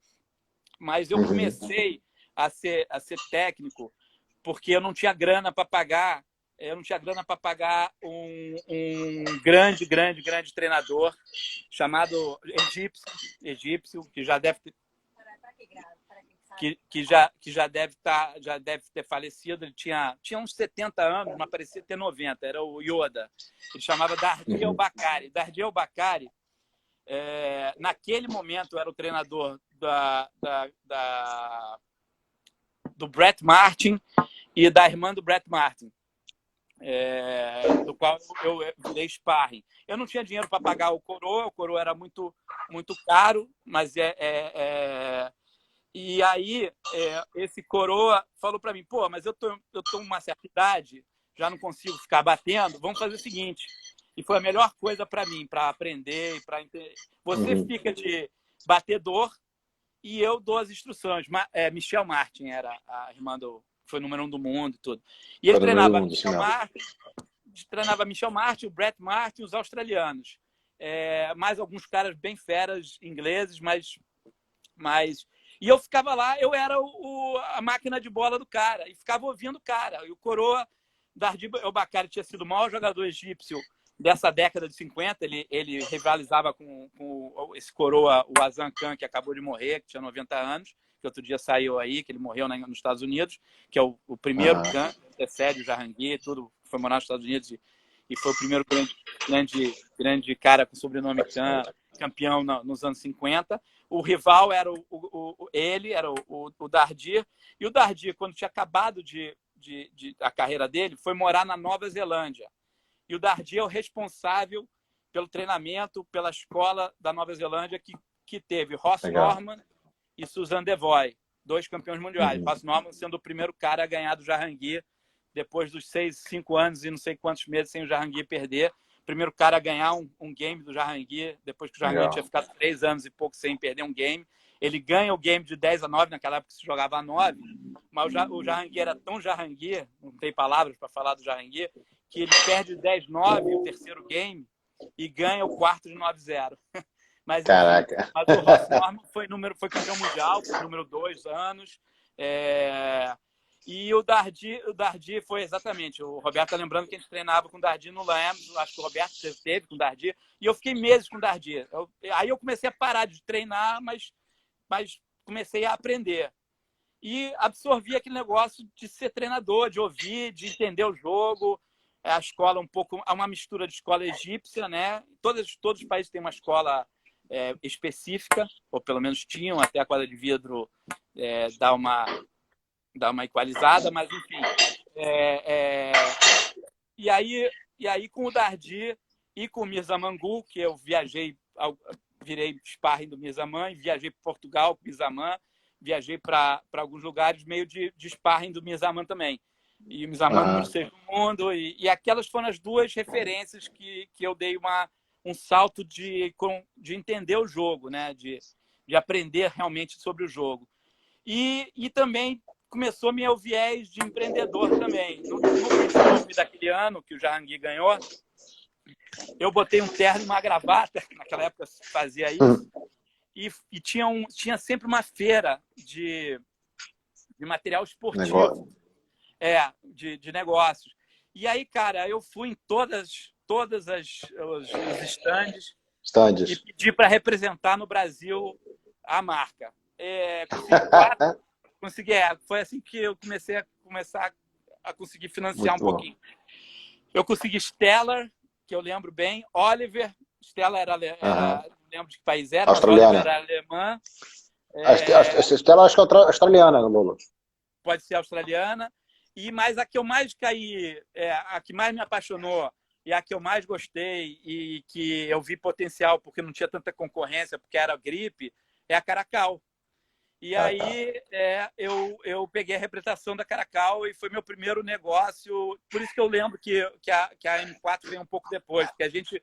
S2: mas eu comecei a ser técnico porque eu não tinha grana para pagar. Eu não tinha grana para pagar um grande treinador chamado egípcio, que já deve ter, que já deve ter falecido. Ele tinha uns 70 anos, mas parecia ter 90. Era o Yoda. Ele chamava Dardi El-Bakari. Dardi El-Bakari, naquele momento, era o treinador do Brett Martin e da irmã do Brett Martin. Do qual eu virei sparring. Eu não tinha dinheiro para pagar o coroa era muito caro, mas e aí esse coroa falou para mim: pô, mas eu tô uma certa idade, já não consigo ficar batendo, vamos fazer o seguinte. E foi a melhor coisa para mim, para aprender e para entender. Você fica de batedor e eu dou as instruções. Michel Martin era a irmã foi número 1 do mundo e tudo. E ele treinava Michel Martin, o Brett Martin, os australianos. Mais alguns caras bem feras, ingleses, mas... E eu ficava lá, eu era a máquina de bola do cara, e ficava ouvindo o cara. E o coroa, Dardi El-Bakari, tinha sido o maior jogador egípcio dessa década de 50. Ele rivalizava com esse coroa, o Azam Khan, que acabou de morrer, que tinha 90 anos, que outro dia saiu aí, que ele morreu nos Estados Unidos, que é o primeiro Khan, sério, Jahangir, tudo, foi morar nos Estados Unidos e foi o primeiro grande cara com sobrenome Khan, campeão nos anos 50. O rival era o Dardi. E o Dardi, quando tinha acabado a carreira dele, foi morar na Nova Zelândia. E o Dardi é o responsável pelo treinamento, pela escola da Nova Zelândia, que teve Ross Norman e Suzanne Devoy, 2 campeões mundiais. Ross Norman sendo o primeiro cara a ganhar do Jahangir, depois dos 5 anos e não sei quantos meses sem o Jahangir perder. Primeiro cara a ganhar um game do Jahangir, depois que o Jahangir tinha ficado 3 anos e pouco sem perder um game. Ele ganha o game de 10-9, naquela época se jogava a 9, mas o Jahangir era tão Jahangir, não tem palavras para falar do Jahangir, que ele perde 10-9 o terceiro game e ganha o quarto de 9-0. Mas o Ross Norman foi campeão mundial, foi número 2 anos. E o Dardi foi exatamente... O Roberto está lembrando que a gente treinava com o Dardi no Lambs. Acho que o Roberto teve com o Dardi. E eu fiquei meses com o Dardi. Aí eu comecei a parar de treinar, mas comecei a aprender. E absorvi aquele negócio de ser treinador, de ouvir, de entender o jogo. A escola uma mistura de escola egípcia, né? Todos os países têm uma escola específica, ou pelo menos tinham, até a quadra de vidro dar uma equalizada, mas enfim, É, é, e aí com o Dardi e com o Mirzamangu, que eu virei sparring do Mirzaman, viajei para Portugal com o Mirzaman, viajei para alguns lugares meio de sparring do Mirzaman também. E o Mirzaman número 6 do mundo. E aquelas foram as duas referências que eu dei um salto de entender o jogo, né? De aprender realmente sobre o jogo. E também começou meu viés de empreendedor também. No Prince daquele ano, que o Jahangir ganhou, eu botei um terno e uma gravata, naquela época se fazia isso, e tinha sempre uma feira de material esportivo, de negócios. E aí, cara, eu fui em todas os stands e pedi para representar no Brasil a marca. Consegui, foi assim que eu comecei a conseguir financiar muito um pouquinho. Eu consegui Stellar, que eu lembro bem, Oliver, Stellar era não lembro de que país era,
S3: australiana.
S2: Mas Oliver era alemã.
S3: A Stellar acho que é australiana, Lolo.
S2: Pode ser australiana. Mas a que eu mais caí, a que mais me apaixonou e a que eu mais gostei e que eu vi potencial porque não tinha tanta concorrência, porque era gripe, é a Caracal. E aí eu peguei a representação da Caracal e foi meu primeiro negócio. Por isso que eu lembro que a M4 veio um pouco depois, porque a gente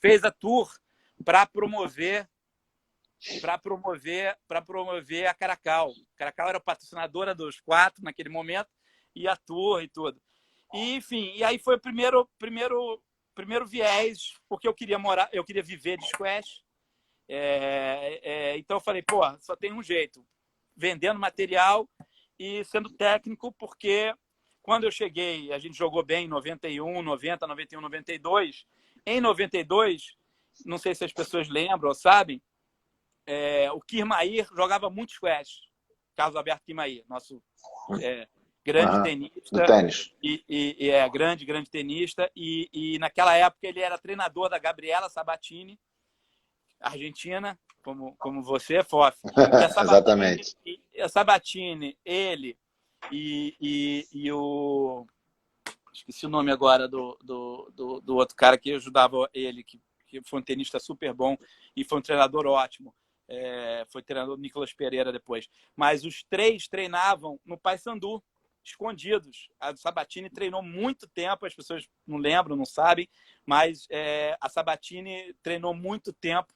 S2: fez a tour para promover a Caracal. A Caracal era patrocinadora dos 4 naquele momento, e a tour e tudo. E, enfim, e aí foi o primeiro viés, porque eu queria viver de squash. Então eu falei, pô, só tem um jeito, vendendo material e sendo técnico, porque quando eu cheguei, a gente jogou bem em 91, 90, 91, 92. Em 92, não sei se as pessoas lembram ou sabem, o Kirmair jogava muito squash. Carlos Alberto Kirmair, nosso grande tenista.
S3: Do tênis.
S2: Grande tenista. E naquela época ele era treinador da Gabriela Sabatini, argentina, como você, Fof.
S3: Exatamente.
S2: A Sabatini, ele e o... Esqueci o nome agora do outro cara que ajudava ele, que foi um tenista super bom e foi um treinador ótimo. Foi treinador do Nicolas Pereira depois. Mas os 3 treinavam no Paysandu, escondidos. A Sabatini treinou muito tempo, as pessoas não lembram, não sabem, mas a Sabatini treinou muito tempo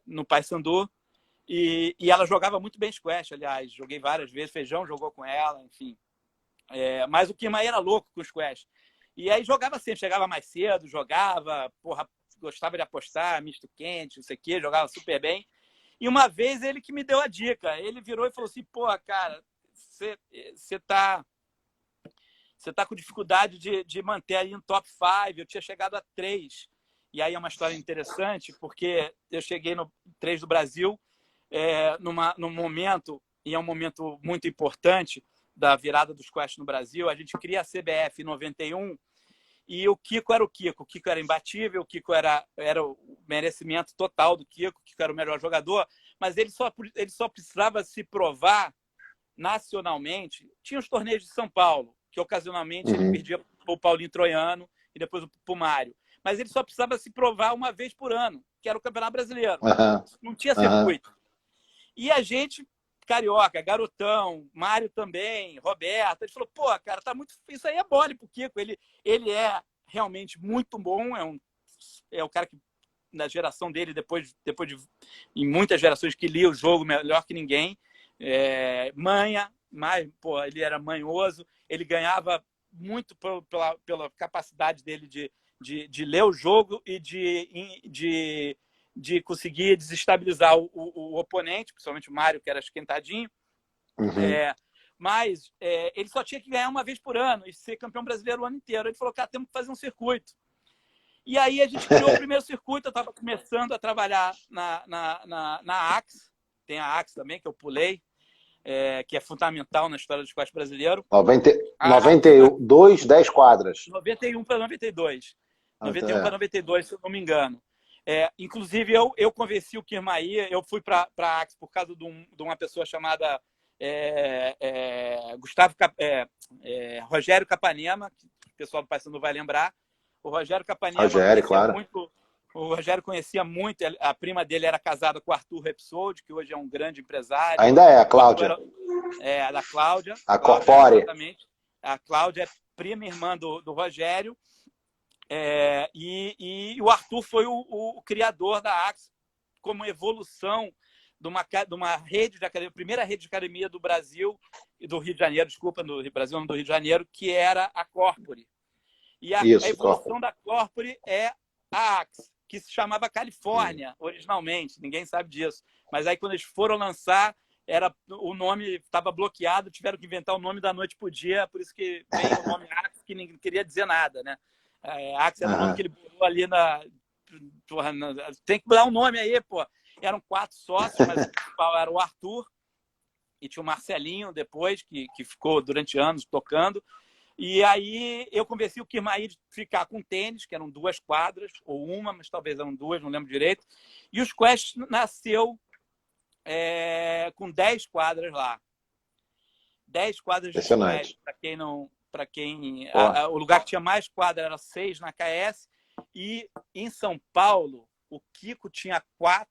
S2: no Paysandu e ela jogava muito bem squash, aliás, joguei várias vezes, Feijão jogou com ela, enfim. Mas o Kirmair era louco com o squash. E aí jogava sempre, chegava mais cedo, jogava, gostava de apostar, misto quente, não sei o quê, jogava super bem. E uma vez ele que me deu a dica, ele virou e falou assim, pô, cara, você tá com dificuldade de manter aí um top 5, eu tinha chegado a 3. E aí é uma história interessante, porque eu cheguei no 3 do Brasil num momento, e é um momento muito importante da virada dos squash no Brasil. A gente cria a CBF em 91 e o Kiko era o Kiko. O Kiko era imbatível, o Kiko era o merecimento total do Kiko, o Kiko era o melhor jogador, mas ele só precisava se provar nacionalmente. Tinha os torneios de São Paulo, que ocasionalmente ele perdia para o Paulinho Troiano e depois para o Mário. Mas ele só precisava se provar uma vez por ano, que era o Campeonato Brasileiro. Não tinha circuito. E a gente, carioca, garotão, Mário também, Roberto, ele falou, pô, cara, tá muito... Isso aí é mole pro Kiko. Ele é realmente muito bom, é o cara que, na geração dele, depois de em muitas gerações, que lia o jogo melhor que ninguém. Manha, mas, pô, ele era manhoso, ele ganhava muito pela capacidade dele de ler o jogo e de conseguir desestabilizar o oponente, principalmente o Mário, que era esquentadinho. Mas ele só tinha que ganhar uma vez por ano e ser campeão brasileiro o ano inteiro. Ele falou, cara, temos que fazer um circuito. E aí a gente criou o primeiro circuito. Eu estava começando a trabalhar na AX. Tem a AX também, que eu pulei, que é fundamental na história do squash brasileiro.
S3: 92, 10 quadras.
S2: 91 para 92. 91 para 92, se eu não me engano. Inclusive, eu convenci o Kirmair, eu fui para a AX por causa de uma pessoa chamada Rogério Capanema, que o pessoal do Paysandu vai lembrar. O Rogério Capanema
S3: Rogério, claro.
S2: o Rogério conhecia muito, a prima dele era casada com o Arthur Repsold, que hoje é um grande empresário.
S3: Ainda é, a Cláudia.
S2: A da Cláudia.
S3: A Corpore.
S2: Exatamente. A Cláudia é prima irmã do Rogério. E o Arthur foi o criador da Axe como evolução de uma rede de academia, primeira rede de academia do Brasil e do Rio de Janeiro, desculpa, do Brasil, não do Rio de Janeiro, que era a Corpore. E a evolução da Corpore é a Axe, que se chamava Califórnia originalmente, ninguém sabe disso. Mas aí quando eles foram lançar, o nome estava bloqueado, tiveram que inventar o nome da noite pro dia, por isso que veio o nome Axe, que ninguém queria dizer nada, né? Axe era o nome que ele bolou ali tem que dar um nome aí, pô. Eram 4 sócios, mas o principal era o Arthur e tinha o Marcelinho depois, que ficou durante anos tocando. E aí eu convenci o Kirmaí de ficar com tênis, que eram 2 quadras, ou uma, mas talvez eram 2, não lembro direito. E o Squash nasceu com 10 quadras lá. 10 quadras de Squash, para quem o lugar que tinha mais quadra era 6 na KS. E em São Paulo, o Kiko tinha 4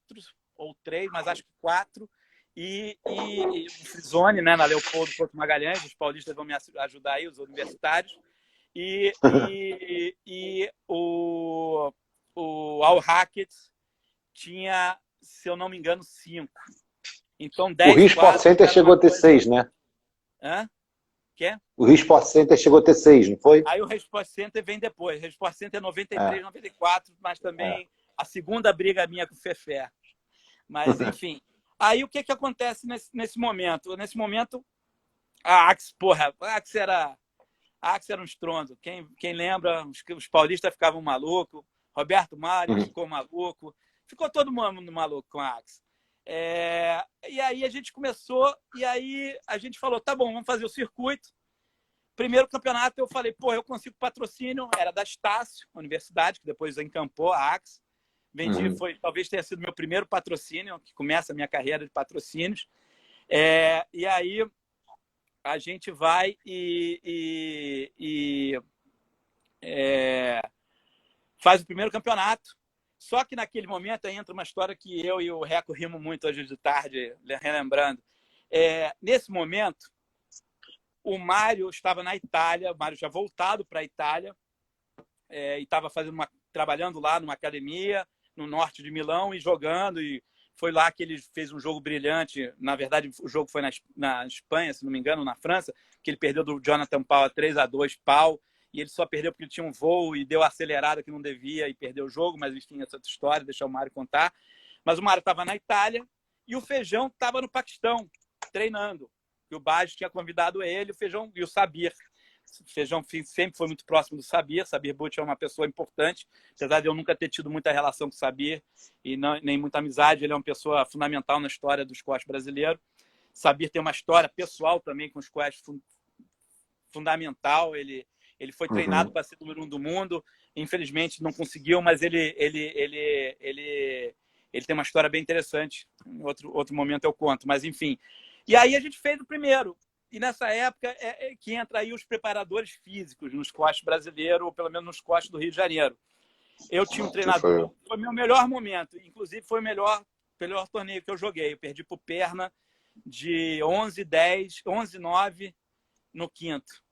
S2: ou 3, mas acho que 4. E o Frisone, né, na Leopoldo Porto Magalhães, os paulistas vão me ajudar aí, os universitários. E o All Rackets tinha, se eu não me engano, 5. Então, 10.
S3: O Rio Sport Center chegou a ter 6, né?
S2: Hã? Quê?
S3: O Rio Sport Center chegou a ter 6, não foi?
S2: Aí o Rio Sport Center vem depois. O Rio Sport Center é 93, 94, mas também a segunda briga minha com o Fefé. Mas, enfim. Aí o que acontece nesse momento? Nesse momento, a Axe era um estrondo. Quem lembra, os paulistas ficavam malucos, Roberto Mário ficou maluco, ficou todo mundo maluco com a Axe. E aí a gente começou, e aí a gente falou, tá bom, vamos fazer o circuito. Primeiro campeonato eu falei, eu consigo patrocínio, era da Estácio, universidade, que depois encampou a Axe. Vendi, talvez tenha sido meu primeiro patrocínio, que começa a minha carreira de patrocínios. E aí a gente vai faz o primeiro campeonato. Só que naquele momento aí entra uma história que eu e o Reco rimos muito hoje de tarde, relembrando. Nesse momento, o Mário estava na Itália, o Mário já voltado para a Itália, e estava trabalhando lá numa academia no norte de Milão e jogando, e foi lá que ele fez um jogo brilhante. Na verdade, o jogo foi na Espanha, se não me engano, na França, que ele perdeu do Jonathan Pau a 3-2 pau, e ele só perdeu porque ele tinha um voo e deu a acelerada que não devia e perdeu o jogo, mas enfim, essa outra história, deixa o Mário contar. Mas o Mário estava na Itália e o Feijão estava no Paquistão, treinando. E o Baggio tinha convidado ele, o Feijão e o Sabir. O Feijão sempre foi muito próximo do Sabir. Sabir Butch é uma pessoa importante, apesar de eu nunca ter tido muita relação com o Sabir e nem muita amizade. Ele é uma pessoa fundamental na história do squash brasileiro. Sabir tem uma história pessoal também com o squash fundamental. Ele foi treinado para ser número 1 do mundo. Infelizmente não conseguiu, mas ele tem uma história bem interessante. Em outro momento eu conto, mas enfim. E aí a gente fez o primeiro. E nessa época que entra aí os preparadores físicos no squash brasileiro, ou pelo menos no squash do Rio de Janeiro. Eu tinha um treinador, foi meu melhor momento, inclusive foi o melhor torneio que eu joguei. Eu perdi por perna de 11-9 no quinto.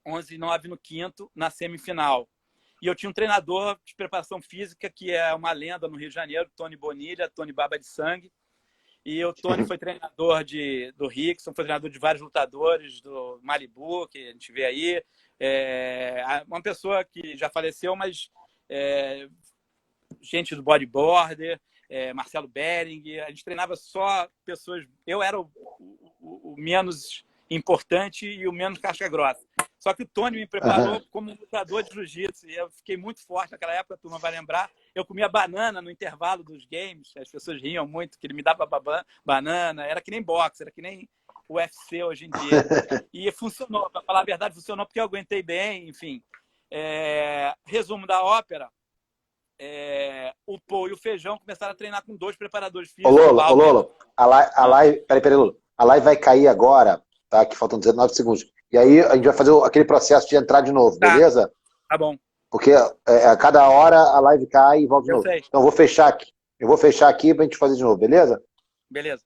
S2: 11-9 no quinto, na semifinal. E eu tinha um treinador de preparação física que é uma lenda no Rio de Janeiro, Tony Bonilha, Tony Baba de Sangue. E o Tony foi treinador do Rickson, foi treinador de vários lutadores, do Malibu, que a gente vê aí. Uma pessoa que já faleceu, mas gente do bodyboarder, Marcelo Bering. A gente treinava só pessoas... Eu era o menos importante e o menos casca grossa. Só que o Tony me preparou como lutador de jiu-jitsu. E eu fiquei muito forte naquela época, a turma vai lembrar. Eu comia banana no intervalo dos games. As pessoas riam muito, que ele me dava banana. Era que nem boxe, era que nem UFC hoje em dia. E funcionou, para falar a verdade, funcionou porque eu aguentei bem, enfim. Resumo da ópera. o Paul e o Feijão começaram a treinar com 2 preparadores
S3: Ô,
S2: físicos.
S3: Lolo, a live, peraí, Lolo. A live vai cair agora, tá? Que faltam 19 segundos. E aí a gente vai fazer aquele processo de entrar de novo,
S2: Tá.
S3: beleza?
S2: Tá bom.
S3: Porque a cada hora a live cai e volta de
S2: Eu
S3: novo.
S2: sei.
S3: Então eu vou fechar aqui. Eu vou fechar aqui pra gente fazer de novo, beleza?
S2: Beleza.